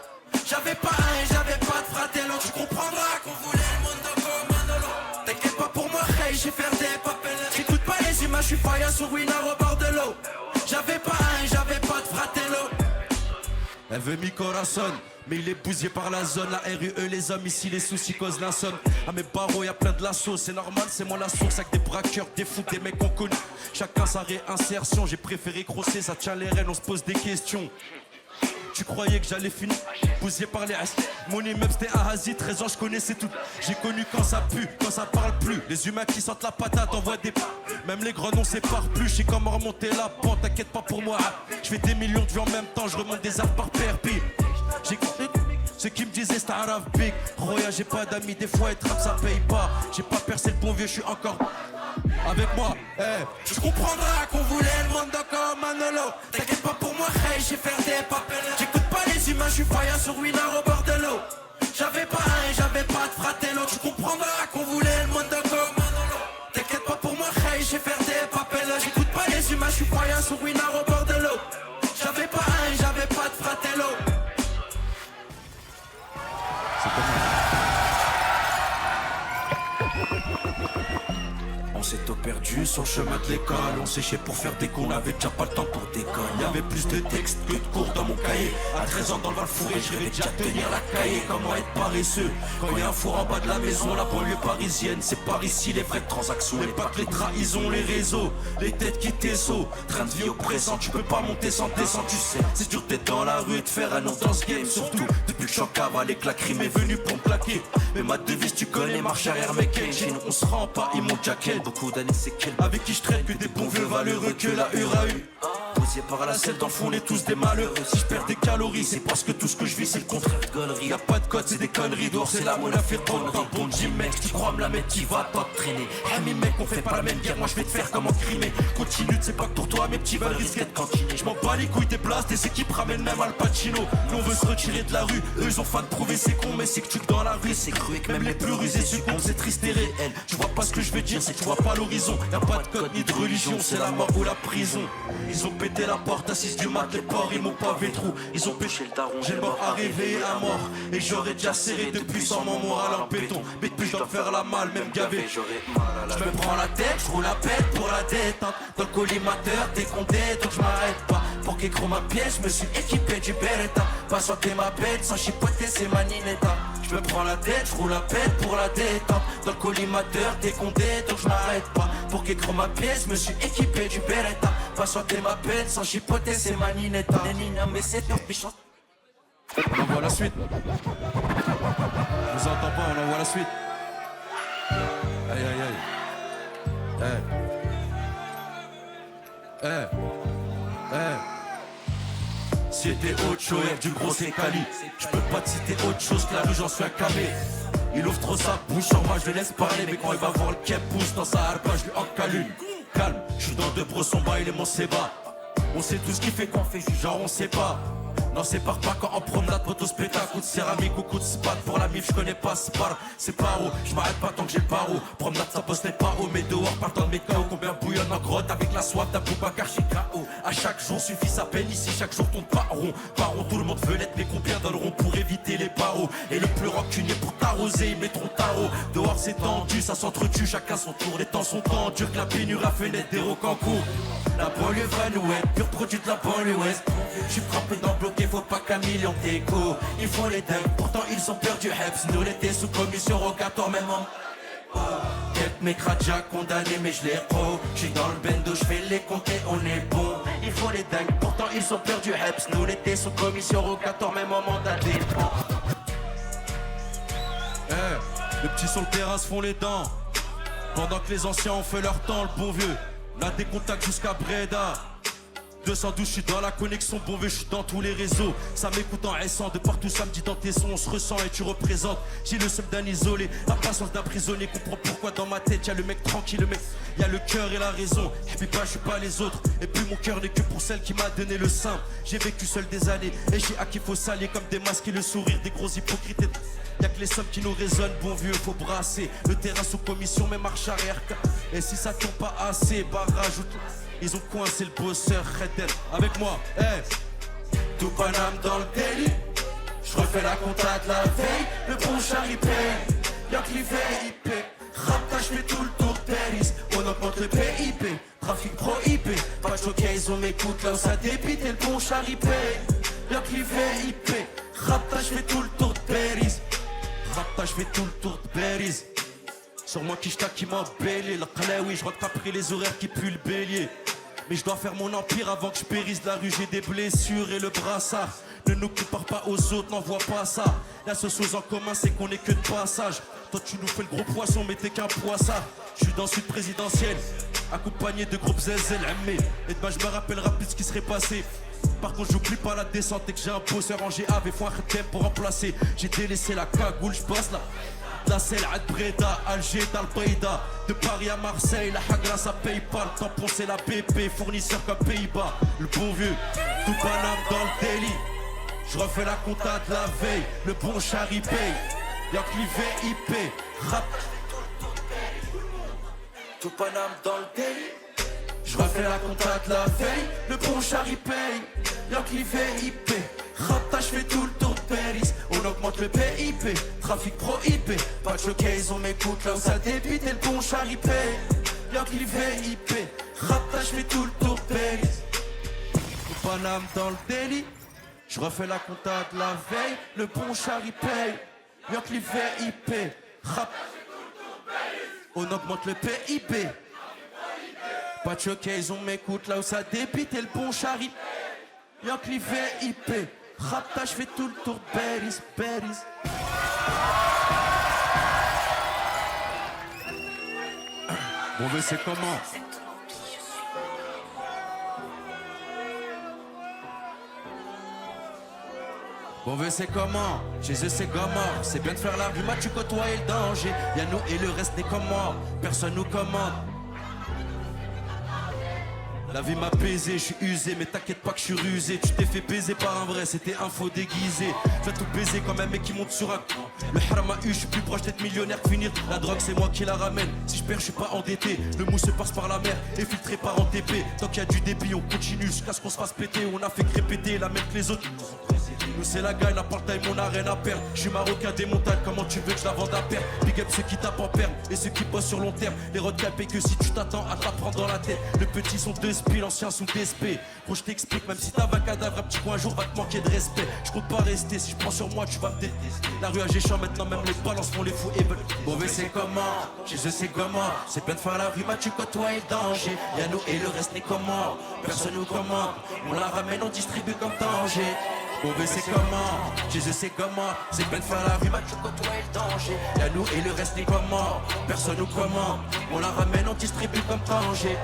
J'avais pas un et j'avais pas de fratello. Tu comprendras qu'on voulait le monde comme Manolo. T'inquiète pas pour moi, hey, j'ai faire des papels. J'écoute pas les humains, je suis fire sur Winner au bord de l'eau. J'avais pas un et j'avais pas de fratello. Elle veut mi corazon, mais il est bousillé par la zone. La RUE, les hommes, ici les soucis causent l'insomnie. À mes barreaux, y'a plein de lassos, c'est normal, c'est moi la source. Avec des braqueurs, des fous, des mecs qu'on connaît. Chacun sa réinsertion, j'ai préféré crosser, ça tient les rênes, on se pose des questions. Tu croyais que j'allais finir bousillé par les as. Mon immeuble c'était Ahazi, 13 ans je connaissais tout. J'ai connu quand ça pue, quand ça parle plus. Les humains qui sentent la patate envoient des pas. Même les grenons séparent plus. Je sais comment remonter la pente, t'inquiète pas pour moi. Je fais des millions de vues en même temps, je remonte des arbres par perpille. J'ai ceux qui me disaient c'était arabe big. Roya j'ai pas d'amis, des fois être rap ça paye pas. J'ai pas percé le bon vieux, je suis encore avec moi, tu comprendras qu'on voulait le monde comme Manolo. T'inquiète pas pour moi, hey, j'ai faire des papels. J'écoute pas les humains, je suis fire sur Winner au bord de l'eau. J'avais pas un et j'avais pas de fratello. Tu comprendras qu'on voulait le monde comme Manolo. T'inquiète pas pour moi, hey, j'ai faire des papels. J'écoute pas les humains, je suis fire sur Winner au bord de l'eau. J'avais pas un et j'avais pas de fratello. C'est s'est tout perdu sur le chemin de l'école. On séchait pour faire des cons, on avait déjà pas le temps pour déconner. Y'avait plus de textes que de cours dans mon cahier. À 13 ans dans le Val-Fouré, je rêvais déjà de tenir la cahier. Comment être paresseux quand y a un four en bas de la maison. La banlieue parisienne, c'est par ici les vraies transactions. Les packs, les trahisons, les réseaux, les têtes qui t'essautent. Train de vie oppressant, tu peux pas monter sans descendre, tu sais. C'est dur d'être dans la rue et de faire un nom dans ce game. Surtout depuis que je suis en cavale et que la crime est venue pour me claquer. Mais ma devise, tu connais, marche arrière, mec. On se rend pas, ils m'ont jacket. Beaucoup d'années, c'est quel. Avec qui je traîne que des bons vieux valeureux que la URAU. Posé par la selle, dans le fond, on est tous des malheureux. Si je perds des calories, c'est parce que tout ce que je vis, c'est le contraire de conneries. Y'a pas de code, c'est des conneries. Dehors, c'est la monnaie à faire ton bon gym, mec. Tu crois me la mettre, tu vas t'entraîner. Ami, mec, on fait pas la même guerre. Moi, je vais te faire comme en Crimée. Continue, c'est pas que pour toi, mes petits veulent risquer de cantiner. Je m'en bats les couilles des places, des équipes ramènent même Al Pacino. Nous, on veut se retirer de la rue. Eux, ils ont faim de prouver, c'est con, mais c'est que tu que dans la rue, c'est cru. Et que même les plus rusés succombent, c'est triste et réel. Tu vois pas ce que je veux dire, c'est que tu vois pas l'horizon. Y'a pas de code ni de religion, c'est la mort ou la prison. Ils ont pété la porte à 6 du mat, les porcs, ils m'ont pavé trou. Ils ont pêché le daron, j'ai le mort à réveiller un mort. Et j'aurais déjà serré depuis sans mon moral en béton. Mais depuis je dois faire la malle, même gavé. Je me prends la tête, je roule la pète pour la détente. Dans le collimateur, t'es condé, donc je m'arrête pas. Pour qu'écro ma pièce, je me suis équipé du Beretta. Pas chanter ma bête, sans chipoter, c'est ma ninetta. Je me prends la tête, je roule la pète pour la détente. Dans le collimateur, t'es condé, donc je m'arrête pas. Pour qu'écro ma pièce, je me suis équipé du Beretta. Pas chanter ma peine, sans chipoter, c'est ma ninetta. Mais c'est leur pichon. On envoie la suite. Je vous entends pas, on envoie la suite. Aïe aïe aïe. C'était autre chose, du gros c'est Cali. Je peux pas te citer autre chose que la rue, j'en suis un camé. Il ouvre trop sa bouche, sur moi je le laisse parler. Mais quand il va voir le quai pousse dans sa harpa, je lui encale une. Calme, je suis dans deux brossons bas, il est mon sébat. On sait tout ce qui fait qu'on fait, genre on sait pas. Non, c'est pas quand en promenade, poteau se pète un coup de céramique ou coup de spade. Pour la mif, je connais pas ce bar, c'est pas haut. Je m'arrête pas tant que j'ai le paro. Promenade, ça bosse n'est pas haut. Mais dehors, partant de mes KO, combien bouillonne en grotte avec la soif d'un Boubacar chez KO. À chaque jour suffit sa peine, ici chaque jour tourne pas rond. Pas rond, tout le monde veut l'être, mais combien donneront pour éviter les barreaux. Et le plus rancunier pour t'arroser, ils mettront tarot. Dehors, c'est tendu, ça s'entretue, chacun son tour. Les temps sont tendus, que la pénurie à fenêtre des rocancourt. La banlieue valouette, pur produit de la banlieue ouest. Je suis frappé dans le bloqué, faut pas qu'un million d'écho. Ils font les dingues, pourtant ils ont perdu Heps. Nous l'été sous commission rogatoire, même en quelques mecs déjà condamnés, mais je les pro. J'suis dans le bendo, j'fais les compter, on est bon. Ils font les dingues, pourtant ils ont perdu Heps. Nous l'été sous commission rogatoire, même en mandat dépôt. Les petits sur le terrasse font les dents. Pendant que les anciens ont fait leur temps, le bon vieux. On a des contacts jusqu'à Breda. 212, je suis dans la connexion, bon vieux, je suis dans tous les réseaux. Ça m'écoute en S1, de partout ça me dit dans tes sons, on se ressent et tu représentes. J'ai le seum d'un isolé, la patience d'un prisonnier. Comprends pourquoi dans ma tête y'a le mec tranquille, le mec, y'a le cœur et la raison. Je vis pas, je suis pas les autres. Et puis mon cœur n'est que pour celle qui m'a donné le sein. J'ai vécu seul des années et j'ai acquis faut s'allier comme des masques et le sourire des gros hypocrites. Y'a que les sommes qui nous résonnent, bon vieux, faut brasser. Le terrain sous commission, mais marche arrière. Et si ça tourne pas assez, bah rajoute. Ils ont coincé le bosseur Redden avec moi, tout Paname dans le délit. J'refais la compta de la veille, le bon chari paye. Y'a que l'hiver il paye. Rapta j'fais tout le tour de Paris. On augmente le PIP, trafic prohibé. Pas de choquet, ils ont m'écoute là où ça débite. Et le bon chari paye. Y'a que l'hiver il paye. Rapta j'fais tout le tour de Paris. Rapta j'fais tout le tour de Paris. Sur moi qui j't'a qui m'embellit. Le oui, j'rentre après les horaires qui puent le bélier. Mais je dois faire mon empire avant que je périsse de la rue. J'ai des blessures et le brassard. Ne nous compare pas aux autres, n'envoie pas ça. La seule chose en commun c'est qu'on est que de passage. Toi tu nous fais le gros poisson mais t'es qu'un poissard. Je suis dans suite présidentielle, accompagné de groupes ZZL. Et demain je me rappelle rapide ce qui serait passé. Par contre j'oublie pas la descente et que j'ai un bosseur en GA avec un thème pour remplacer. J'ai délaissé la cagoule, je passe là. La selle à Breda, Alger, d'Al-Baïda. De Paris à Marseille, la Hagra ça paye pas. Le tampon c'est la BP, fournisseur comme Pays-Bas. Le bon vieux, tout Paname dans le délit. Je refais la compta de la veille, le bon chari paye. Y'a que l'hiver il paye. Rap. Tout Paname dans le délit. Je refais la compta de la veille, le bon chari paye. Y'a que l'hiver il paye. Rapta, je fais tout le tour de Paris. On augmente le PIP, trafic prohibé. Pas de choquet, ils ont m'écoute là où ça débite. Et le bon chari paye. y'a que les VIP. Rapta, j'fais tout le tour Paris. Au Paname dans le délit. Je refais la compta de la veille. Le bon chari paye. Y'a que les VIP. Rapta. On augmente le PIB. Pas de choquer, ils ont m'écoute là où ça débite et le bon chari. Y'a que les VIP. Rapta, je fais tout le tour Paris, Paris. Bon, mais c'est comment? Bon, mais c'est comment? Chez eux, c'est Gomorre. C'est bien de faire l'argument, tu côtoies le danger. Y'a nous et le reste n'est comme moi. Personne nous commande. La vie m'a baisé, je suis usé, mais t'inquiète pas que je suis rusé. Tu t'es fait baiser par un vrai, c'était un faux déguisé. Je vais tout baiser comme un mec qui monte sur un cran. Le haram a eu, je suis plus proche d'être millionnaire que finir. La drogue c'est moi qui la ramène, si je perds je suis pas endetté. Le mousse se passe par la mer, et filtré par en TP. Tant qu'il y a du débit, on continue jusqu'à ce qu'on se fasse péter. On a fait que répéter la même que les autres. Nous c'est la gagne, la part-time, on a rien à perdre. Je suis marocain des montagnes, comment tu veux que je la vende à perdre? Big up ceux qui tapent en perme et ceux qui bossent sur long terme. Les redcapés que si tu t'attends à t'apprendre dans la tête. Le petit sont deux spies, l'ancien sont DSP. Gros je t'explique, même si t'as un cadavre, un petit coin un jour va te manquer de respect. Je compte pas rester, si je prends sur moi tu vas me détester. La rue à Géchamp maintenant même les balances font les fous et veulent. Bon mais c'est comment? Chez eux c'est comment? C'est bien de faire la rue, bah tu côtoies le danger. Y'a nous et le reste n'est comment? Personne nous commande. On la ramène, on distribue comme danger. Bon mais c'est comment? Chez eux c'est comment? C'est bien de faire la rue, bah tu côtoies le danger. Y'a nous et le reste n'est comment? Personne nous commande. On la ramène, on distribue comme danger.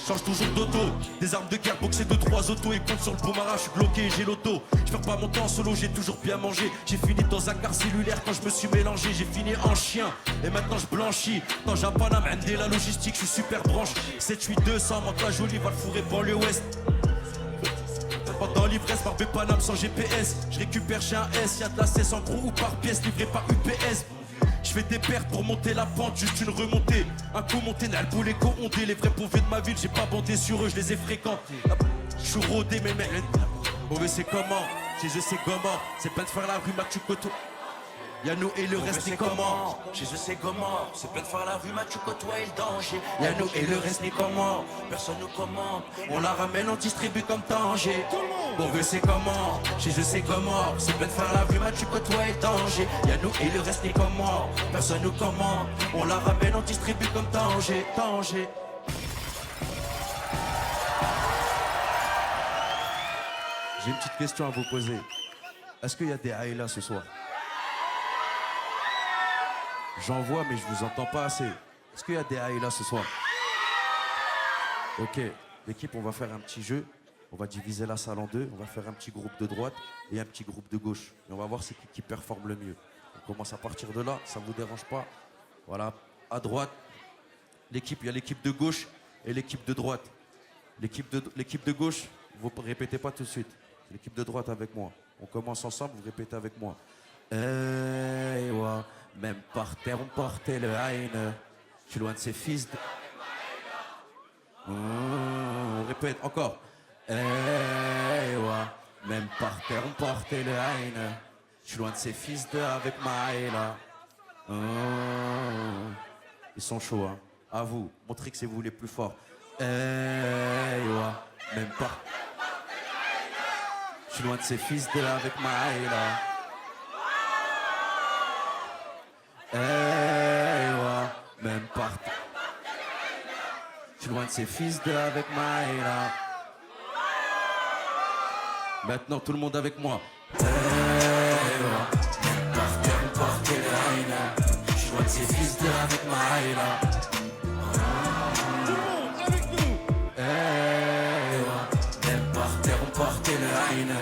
Change toujours d'auto, des armes de guerre, boxer 2-3 autos et compte sur le boumara, je suis bloqué, j'ai l'auto. Je perds pas mon temps en solo, j'ai toujours bien mangé. J'ai fini dans un quart cellulaire quand je me suis mélangé. J'ai fini en chien et maintenant je blanchis. Quand j'ai un Paname, la logistique, je suis super branche. 7-8-200, monte la jolie, va le fourrer banlieue ouest. Pendant l'ivresse par Paname sans GPS. Je récupère chez un S, y'a de la cesse en gros ou par pièce, livré par UPS. Je fais des pertes pour monter la pente, juste une remontée. Un coup monté, n'a le boulet co-ondé. Les vrais pauvres de ma ville, j'ai pas bandé sur eux, je les ai fréquentés. Je suis rodé, mes mecs. Bon, mais c'est comment? Chez eux, c'est Gomorre. C'est pas de faire la rue, ma tu côtoies. Y'a nous et le reste n'est comment? Chez eux, c'est Gomorre. C'est pas de faire la rue, ma tu côtoies le danger. Y'a nous et le reste n'est comment? Personne nous commande. On la ramène, on distribue comme danger. Bon, mais c'est comment? Chez eux, c'est Gomorre. C'est pas de faire la rue, ma tu côtoies le danger. Y'a nous et le reste n'est comment? Personne nous commande. On la ramène, on distribue comme danger. Danger. J'ai une petite question à vous poser. Est-ce qu'il y a des haïlas ce soir? J'en vois, mais je vous entends pas assez. Est-ce qu'il y a des haïlas ce soir? Ok, l'équipe, on va faire un petit jeu. On va diviser la salle en deux. On va faire un petit groupe de droite et un petit groupe de gauche. Et on va voir c'est qui performe le mieux. On commence à partir de là, ça vous dérange pas? Voilà, à droite, l'équipe, il y a l'équipe de gauche et l'équipe de droite. L'équipe de gauche, vous ne répétez pas tout de suite. L'équipe de droite avec moi. On commence ensemble, vous répétez avec moi. Hey, ouais. Même par terre, on portait le haine. Je suis loin de ces fils de... on répète encore. Hey, ouais. Même par terre, on portait le haine. Je suis loin de ces fils de avec ma haine. Ils sont chauds, hein. À vous, montrez que c'est vous les plus forts. Hey, ouais. Même pas. Je suis loin de ces fils de avec ma haine. Hey, ouais. Même pas. Je suis loin de ces fils de avec ma haine. Maintenant tout le monde avec moi. Hey, ouais. Même par terre, on portait le haine. Je suis loin de ces fils de avec ma haine. Porter le haine.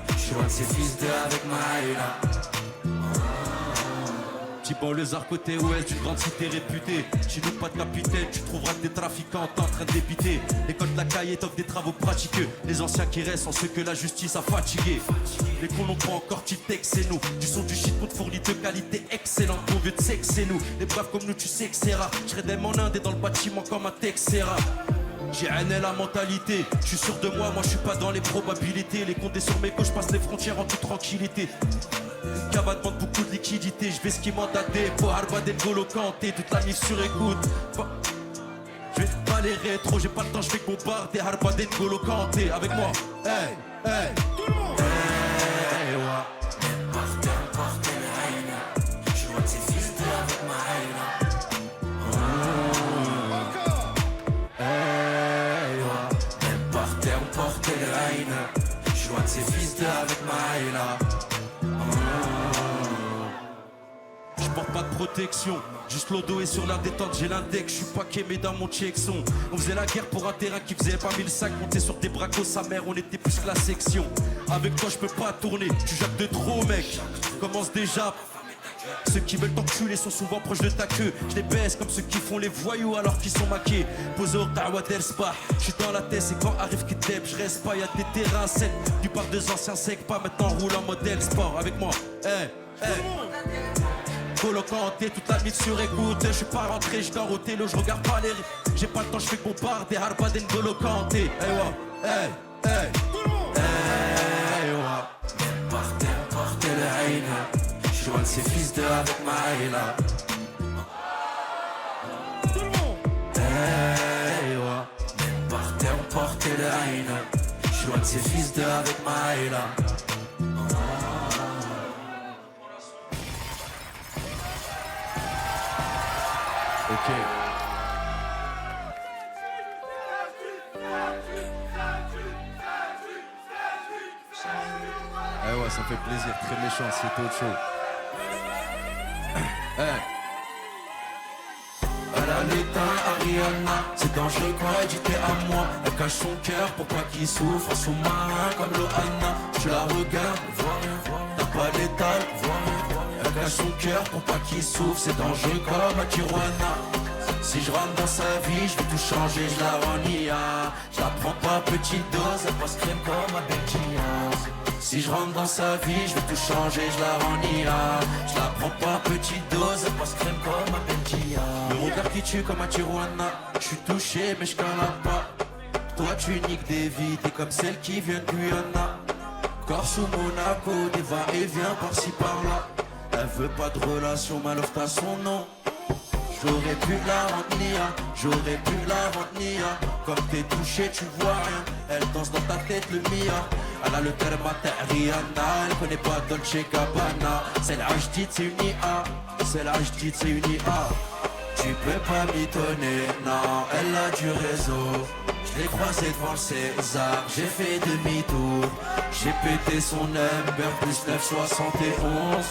Je suis loin de ces fils de avec ma haine. Petit banlieusard côté ouest d'une grande cité réputée. Chez nous pas de capitaine, tu trouveras que des trafiquants en train de débiter. L'école de la caille offre des travaux pratiques. Les anciens qui restent sont ceux que la justice a fatigués. Les cons n'ont pas encore tilté que c'est nous. Du son du shit qu'on te fournit de qualité excellente. Bon vieux de sais que c'est nous. Les braves comme nous tu sais que c'est rare. Je serai des en Inde et dans le bâtiment comme un Texera. J'ai un la mentalité, je suis sûr de moi je suis pas dans les probabilités. Les comptes sur mes gauches, je passe les frontières en toute tranquillité. Cava demande beaucoup de liquidité, je vais ce qui mandaté. Pour Harba del Golo Kanté, toute la mif sur écoute. pas les rétros, j'ai pas le temps, je fais bombarder Harba N'Golo Kanté avec moi. Hey, hey, tout le monde. Hey, ouais. Je vois que c'est fils de avec ma haine. Hey, ouais. Même par terre, on portait le haine. Je vois que c'est fils de avec ma haine. Je porte pas de protection, juste l'odo est sur la détente, j'ai l'index, je suis pas quémé dans mon checkson. On faisait la guerre pour un terrain qui faisait pas 1005, monter sur des bracos, sa mère, on était plus que la section. Avec toi je peux pas tourner, tu jappes de trop mec, commence déjà. Ceux qui veulent t'enculer sont souvent proches de ta queue. Je les baisse comme ceux qui font les voyous alors qu'ils sont maqués. Posé au Tawa del Spa, je suis dans la tête et quand arrive Kiteb, je reste pas, y'a des terrains secs. Du parc deux anciens secs, pas maintenant roule en modèle sport avec moi. Hey, hey. N'Golo Kanté, toute la nuit sur écoute. Je suis pas rentré, je dors au télo, je regarde pas les. J'ai pas le temps, je fais bombarder Harba N'Golo Kanté. Hey, ouais, hey, hey, Hey, ouais. Par terre, porter le haine. Je vois que c'est fils de avec ma haine. Hey, ouais. Par terre, porter le haine. Je vois que c'est fils de avec ma haine. ok. Ah ouais, ça fait plaisir, très méchant, c'est autre chose. Hey. Elle a l'éteint Ariana, c'est dangereux quand elle dit t'es à moi. Elle cache son cœur pour pas qu'il souffre, un sous-marin comme Loana. Tu la regardes, vois rien, t'as pas l'étal, vois rien. Elle cache son cœur pour pas qu'il souffre, c'est dangereux comme à Tijuana. Si je rentre dans sa vie, je vais tout changer, je la rends nia. Je la prends pas petite dose, elle passe crème comme à Benjia. Si je rentre dans sa vie, je vais tout changer, je la rends nia. Je la prends pas petite dose, elle passe crème comme à Benjia. Le regard qui tue comme à Tijuana. Je suis touché mais je cala pas. Toi tu niques des vies, t'es comme celle qui vient de Guyana. Corse ou Monaco, des va-et-vient par-ci par-là. Elle veut pas de relation, mais alors t'as son nom. J'aurais pu la rendre nia, j'aurais pu la rendre nia. Comme t'es touché, tu vois rien. Elle danse dans ta tête le mia. Elle a le terme à Rihanna, elle connaît pas Dolce Gabbana. C'est la hdite, c'est une IA. C'est la hdite, c'est une IA. Tu peux pas m'étonner, non, elle a du réseau. Je l'ai croisée devant le César, j'ai fait demi-tour. J'ai pété son number plus 971.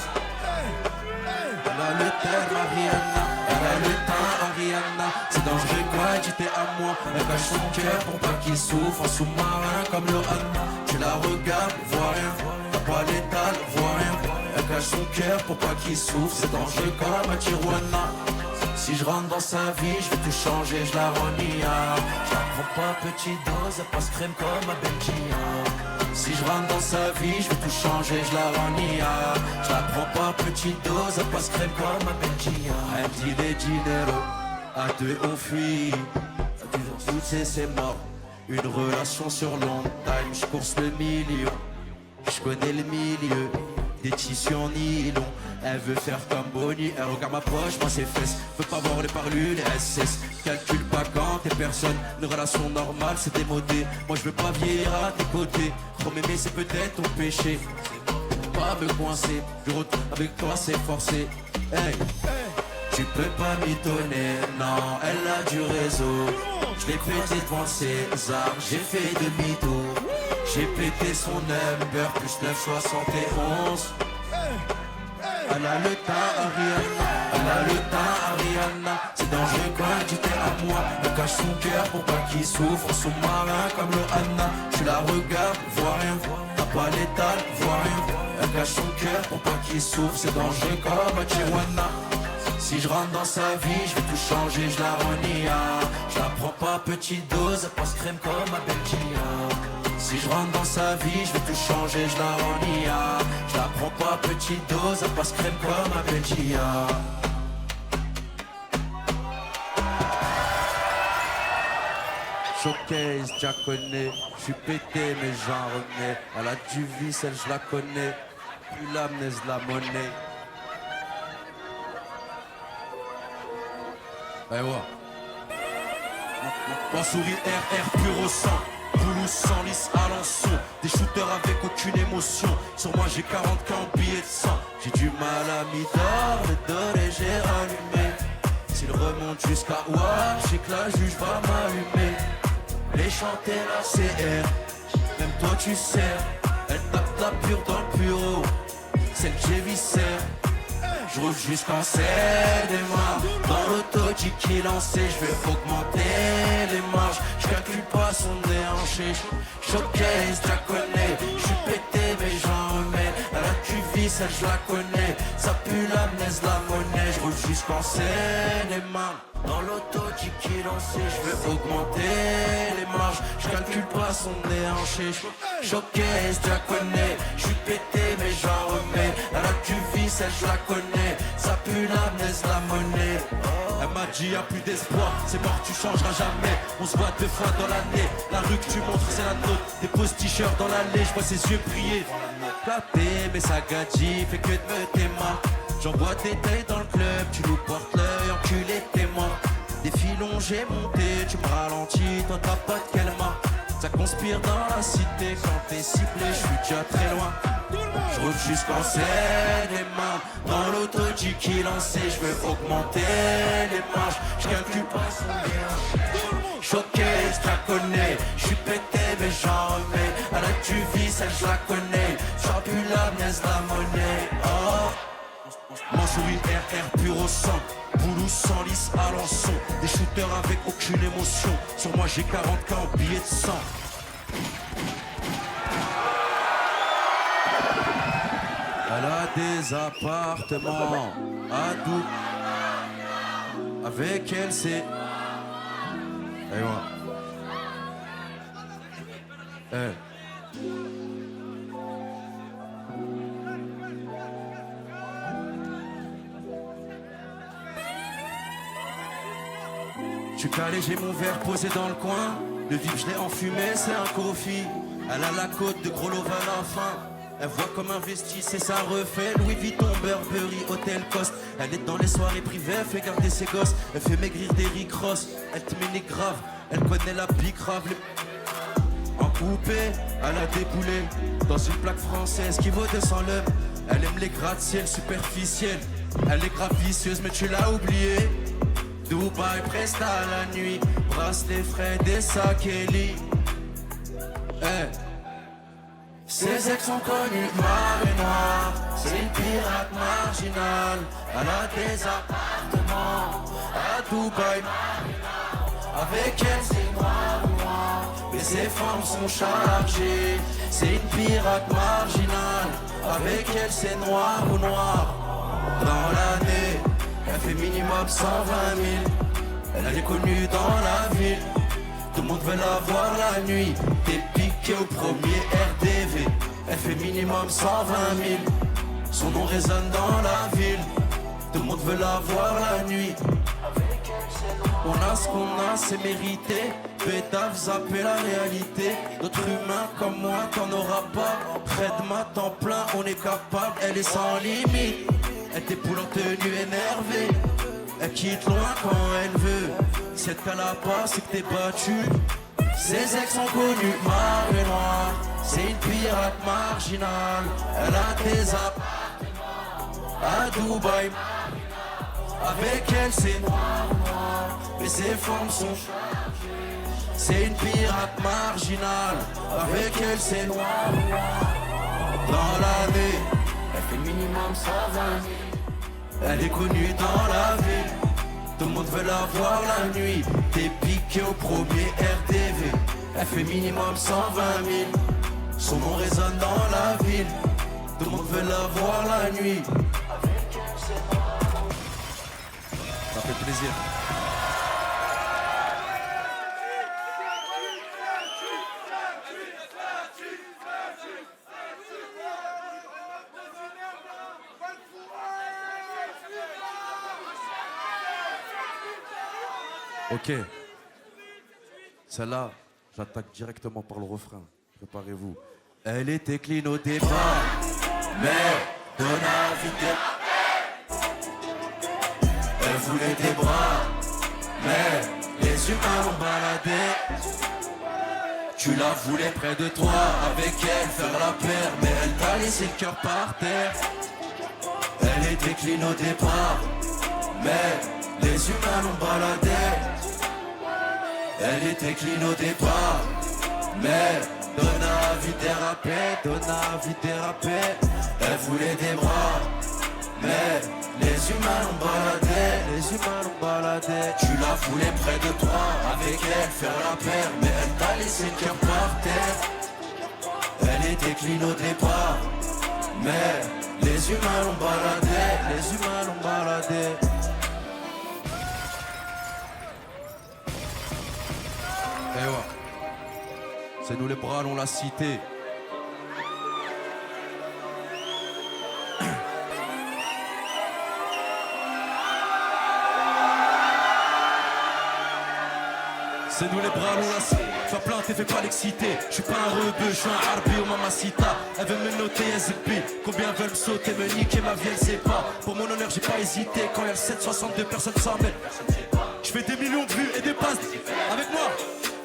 Elle a le terme à Rihanna, elle a le teint à Rihanna. C'est dangereux quoi, elle dit t'es à moi. Elle cache son cœur pour pas qu'il souffre, en sous-marin comme Loana. Tu la regardes, vois rien, t'as pas l'étal, vois rien. Elle cache son cœur pour pas qu'il souffre, c'est dangereux comme à Tijuana. Si je rentre dans sa vie, je vais tout changer, je la renia. Je la prends pas petite dose, elle passe crème comme à Benjia. Si je rentre dans sa vie, je vais tout changer, je la renia. Je la prends pas petite dose, elle passe crème comme à Benjia. Elle dit les dinero, à deux on fuit. Toutes c'est mort, une relation sur long time. Je course le million, je connais le milieu. Des tissus en nylon, elle veut faire comme Bonnie. Elle regarde ma poche, moi ses fesses. Veut pas voir les parlules, les SS. Calcule pas quand t'es personne. Une relation normale, c'est démodé. Moi je veux pas vieillir à tes côtés. Trop m'aimer, c'est peut-être ton péché. Pas me coincer, je retourne avec toi, c'est forcé. Hey, tu peux pas m'étonner, non, elle a du réseau. Je l'ai pété devant César, j'ai fait demi-tour. J'ai pété son number plus 971. Elle a le teint Ariana, elle a le teint Ariana. C'est dangereux quand tu t'es à moi. Elle cache son cœur pour pas qu'il souffre, sous-marin comme le Anna. Tu la regardes, vois rien, t'as pas l'étal, vois rien. Elle cache son cœur pour pas qu'il souffre, c'est dangereux comme à Tijuana. Si je rentre dans sa vie, je vais tout changer, je la renia. Je la prends pas petite dose, elle passe crème comme à Benjia. Si je rentre dans sa vie, je vais tout changer, je la renia. Je la prends pas petite dose, elle passe crème comme à Benjia. Showcase, déjà connais. Je suis pété, mais j'en remets. Elle a du vice, elle, je la connais. Plus l'amnèse, la monnaie. Eh ouais. Mon sourire RR pur au sang. Toulouse sans lisse à Alençon. Des shooters avec aucune émotion. Sur moi j'ai 40K en billets de sang. J'ai du mal à m'y donner, j'ai rallumé. S'il remonte jusqu'à ouah, je sais que la juge va m'allumer. Les chanter la CR, même toi tu sais. Elle tape la pure dans le bureau, celle que j'ai viscère. Je roule jusqu'en scène des mains. Dans l'auto qui lancé, je vais augmenter les marges. Je calcule pas son déhanché. Showcase, je la connais. Je suis pété mais j'en remets. À la cuisse, elle je la connais. Ça pue la mnaise, la monnaie. Je roule jusqu'en scène des mains. Dans l'auto qui lancé, je vais augmenter les marges. Je calcule pas son déhanché. Showcase, je la connais. Je suis pété mais j'en remets. À la cuisse, elle je la connais. Ça pue la mnaise, la monnaie. Elle m'a dit y'a plus d'espoir, c'est mort, tu changeras jamais. On se voit 2 fois dans l'année. La rue que tu montres c'est la nôtre. Des posticheurs dans l'allée, je vois ses yeux briller. Clapé, mais ça gadji, fait que de me téma. J'envoie des tailles dans le club, tu nous portes l'œil, enculé t'es mort. Des filons j'ai monté, tu me ralentis, toi t'as pas de quelle main. Ça conspire dans la cité, quand t'es ciblé, je suis déjà très loin. Je roule jusqu'en scène les mains. Dans l'auto qui lancé, je veux augmenter les marges. Je calcule pas son bien. Choqué, je la connais. Je suis pété mais j'en remets. À la tuvie, celle je la connais. J'en plus la mnaise, la monnaie. Oh. Mon sourire RR pur au sang. Toulouse sans lisse à Alençon. Des shooters avec aucune émotion. Sur moi j'ai 40K en billets de sang. Elle a des appartements à Doubs. Avec elle c'est... Et moi. Je suis calé, j'ai mon verre posé dans le coin. Le vif je l'ai enfumé, c'est un coffee. Elle a la côte de gros love à la fin. Elle voit comme investi, c'est ça refait. Louis Vuitton, Burberry, Hôtel Coste. Elle est dans les soirées privées, elle fait garder ses gosses. Elle fait maigrir des Rick Ross. Elle te ménique grave, elle connaît la bicrave. En coupé, elle a déboulé dans une plaque française qui vaut 200 l'heure. Elle aime les gratte-ciel superficiels. Elle est grave vicieuse mais tu l'as oublié. Dubaï, Presta la nuit. Bracelet, frais, des sacs et lit. Ses ex sont connus noir et noir. C'est une pirate marginale. Elle a des appartements à Dubaï. Avec elle c'est noir ou noir. Mais ses formes sont chargées. C'est une pirate marginale. Avec elle c'est noir ou noir. Dans l'année, elle fait minimum 120 000. Elle est connue dans la ville. Tout le monde veut la voir la nuit. T'es piqué au premier RDV. Elle fait minimum 120 000. Son nom résonne dans la ville. Tout le monde veut la voir la nuit. On a ce qu'on a, c'est mérité. Pétave, zapper la réalité. D'autres humains comme moi, t'en auras pas. Près de ma temps plein, on est capable. Elle est sans limite. Elle t'époule en tenue énervée. Elle quitte loin quand elle veut. Cette qu'elle a pas, c'est que t'es battu. Ses ex sont connus noir et noir. C'est une pirate marginale. Elle a des appartements à Dubaï. Avec elle c'est noir, noir. Mais ses formes sont chargées. C'est une pirate marginale. Avec elle c'est noir, noir. Dans l'année, elle fait minimum 120 000. Elle est connue dans la ville. Tout le monde veut la voir la nuit. T'es piqué au premier RDV. Elle fait minimum 120 000. Son nom résonne dans la ville. Tout le monde veut la voir la nuit. Ça fait plaisir. Ok. Celle-là, j'attaque directement par le refrain. Préparez-vous. Elle était clean au départ, mais donne à vite. Elle voulait des bras, mais les les humains l'ont baladé. Tu la voulais près de toi, avec elle faire la paire, mais elle t'a laissé le cœur par terre. Elle était clean au départ, mais les humains l'ont baladé. Elle était clean au départ, mais Donna a vite dérapé, Donna a vite dérapé. Elle voulait des bras, mais les humains l'ont baladé, les humains l'ont baladé. Tu la voulais près de toi, avec elle faire la paire, mais elle t'a laissé le cœur par terre. Elle était clean au départ, mais les humains l'ont baladé, les humains l'ont baladé. Eh ouais, c'est nous les bras, on l'a cité. C'est nous les bras, on l'a cité. Fais plainte et fais pas l'exciter. Je suis pas un rebeu, je suis un harbi ou mamacita. Elle veut me noter, SLP. Combien veulent me sauter, me niquer, ma vie elle sait pas. Pour mon honneur j'ai pas hésité. Quand il y a 762 personnes s'en mêlent. Je fais des millions de vues et des passes. Avec moi.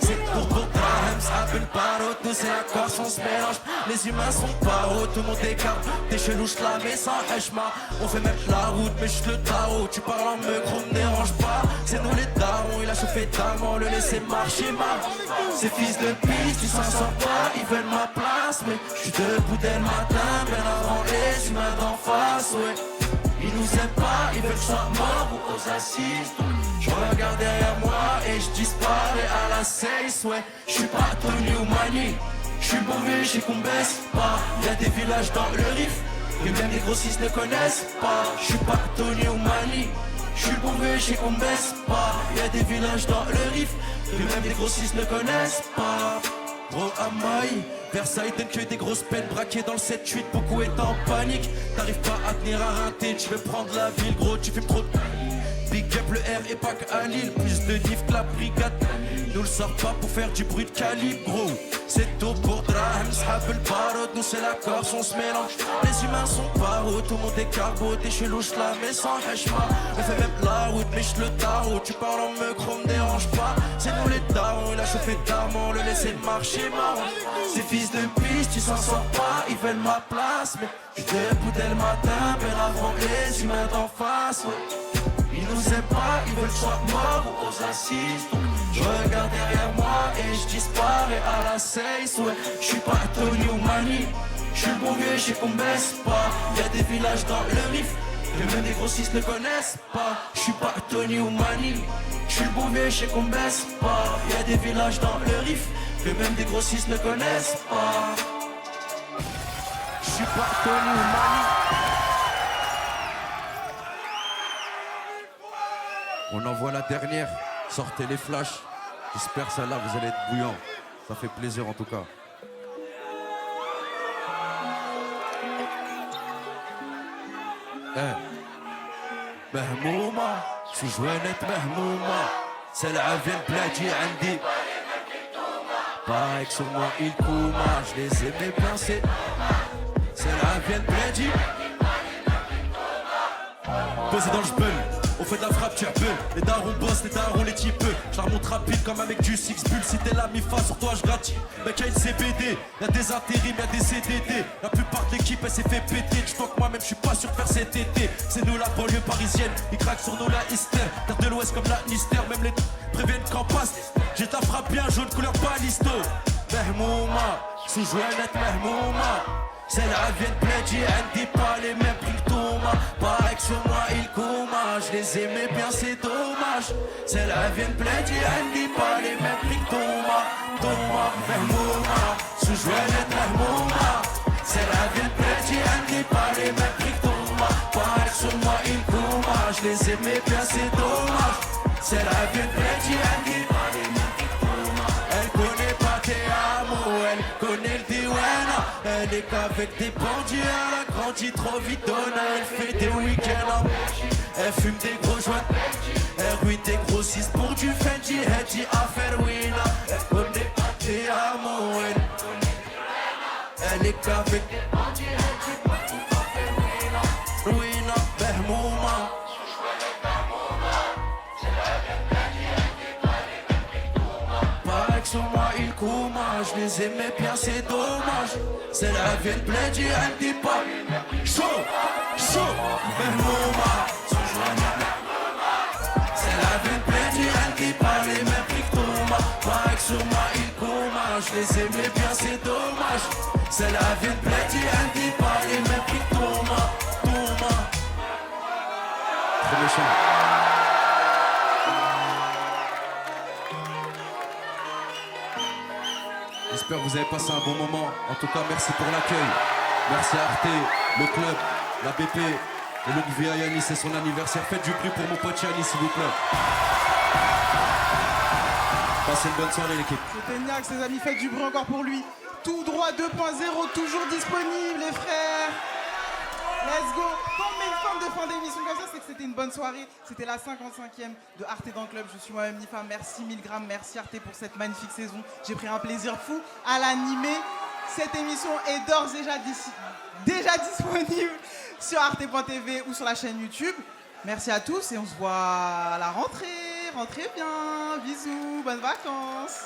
C'est pour Drahams, Apple Parrot, tous ces accords on se mélange. Les humains sont paro, tout le monde écarte. T'es chelou, j'la mais sans hachma. On fait même la route, mais juste le tarot. Tu parles en micro, me dérange pas. C'est nous les darons, il a chauffé tellement, le laisser marcher mal. Ces fils de piste, ils s'en sortent pas, ils veulent ma place. Mais j'suis debout dès le matin, bien avant les humains d'en face, ouais. Ils nous aiment pas, ils veulent que je sois mort ou aux assises. Je regarde derrière moi et je disparais à la cesse, ouais. Je suis pas Tony ou Mani, je suis bon vieux, je sais qu'on baisse pas. Y'a des villages dans le Rif que même les grossistes ne connaissent pas. Je suis pas Tony ou Mani, je suis bon vieux, je sais qu'on baisse pas. Y'a des villages dans le Rif que même les grossistes ne connaissent pas. Gros Amaï, Versailles donne que des grosses peines braquées dans le 7-8, beaucoup est en panique. T'arrives pas à tenir à rinter, tu veux prendre la ville, gros, tu fais trop de... Big up le R et pas qu'à Lille, plus de diff que la brigade. Nous le sort pas pour faire du bruit de calibre, gros. C'est tout pour Drahams, Habel Parrot, nous c'est la Corse, on se mélange. Les humains sont paro, tout le monde est carbo, t'es chelou, j'la mais sans hachma. On fait même la route, mais j'le tarot. Tu parles en micro, me dérange pas. C'est nous les darons, il a chauffé d'amant, le laisser marcher marrant. Ces fils de piste, ils s'en sortent pas, ils veulent ma place. Mais j'suis debout dès le matin, bien avant les humains d'en face, ouais. Ils nous aiment pas, ils veulent que je sois mort ou aux assises. Je regarde derrière moi et je disparais à la cesse, ouais. Je suis pas Tony ou Mani, je suis le bon vieux, je sais qu'on baisse pas. Y'a des villages dans le Rif que même des grossistes ne connaissent pas. Je suis pas Tony ou Mani, je suis le bon vieux, je sais qu'on baisse pas. Y'a des villages dans le Rif que même des grossistes ne connaissent pas. Je suis pas Tony ou Mani. On envoie la dernière, sortez les flashs. J'espère celle-là vous allez être bouillant. Ça fait plaisir en tout cas. مهمومة شو جوانات مهمومة سلعة vient بلادي عندي Pareil que sur moi il couma, je les aimais bien celle-là vient bladdy. Posé dans le jbel, on fait de la frappe, tu peux. Les darons bossent, les darons les types. Je la remonte rapide comme avec du six bull. Si t'es la mi-fa, sur toi je gratte. Mec y'a une CBD, y'a des intérims, y'a des CDD. La plupart de l'équipe elle s'est fait péter. Je vois que moi-même je suis pas sûr de faire cet été. C'est nous la banlieue parisienne, ils craquent sur nous la hystère. Terre de l'ouest comme la Nister, même les préviennent qu'en passe. J'ai ta frappe bien jaune couleur balisto. Mehmouma, sous joannette Mehmouma. Celle-là vient de Bladji, elle dit pas les mêmes prix que Thomas. Pareil que sur moi il couma, je les aimais bien c'est dommage. Celle-là vient de Bladji, elle dit pas les mêmes prix que Thomas. Thomas, Mehmouma, sous joannette Mehmouma. Celle-là vient de Bladji, elle dit pas les mêmes prix que Thomas. Pareil que sur moi il couma, je les aimais bien c'est dommage. Celle-là vient de Bladji, elle dit pas les mêmes prix que Thomas. Elle connaît pas tes amours, elle connaît le Diwana. Elle est qu'avec des bandits, elle a grandi trop vite, Donna. Elle fait des week-ends, elle fume des gros joints. Elle ruine des grossistes pour du Fendi, elle dit affaire Wina. Elle connaît pas tes amours, elle est qu'avec des bandits, elle dit pas tout affaire Wina. Wina, Mehmouma. je les aimais bien, c'est dommage. C'est la vie, le bled, elle dit pas. Chaud, chaud, ben Mouma. C'est la vie, le bled, elle dit pas les mêmes prix que Thomas. Mike sur moi, il coma. Je les aimais bien, c'est dommage. C'est la vie, le bled, elle dit pas les mêmes prix que Thomas. Trop méchant. J'espère que vous avez passé un bon moment. En tout cas, merci pour l'accueil. Merci à Arte, le club, la BP et le VA Yannis, c'est son anniversaire. Faites du bruit pour mon pote Yannis, s'il vous plaît. Passez une bonne soirée, l'équipe. C'était Niax, les amis, faites du bruit encore pour lui. Tout droit 2.0, toujours disponible, les frères. Let's go. Quand on met une forme de fin d'émission comme ça, c'est que c'était une bonne soirée. C'était la 55e de Arte dans le club. Je suis moi-même Nifa. Merci 1000 grammes. Merci Arte pour cette magnifique saison. J'ai pris un plaisir fou à l'animer. Cette émission est d'ores déjà disponible sur arte.tv ou sur la chaîne YouTube. Merci à tous et on se voit à la rentrée. Rentrez bien. Bisous. Bonnes vacances.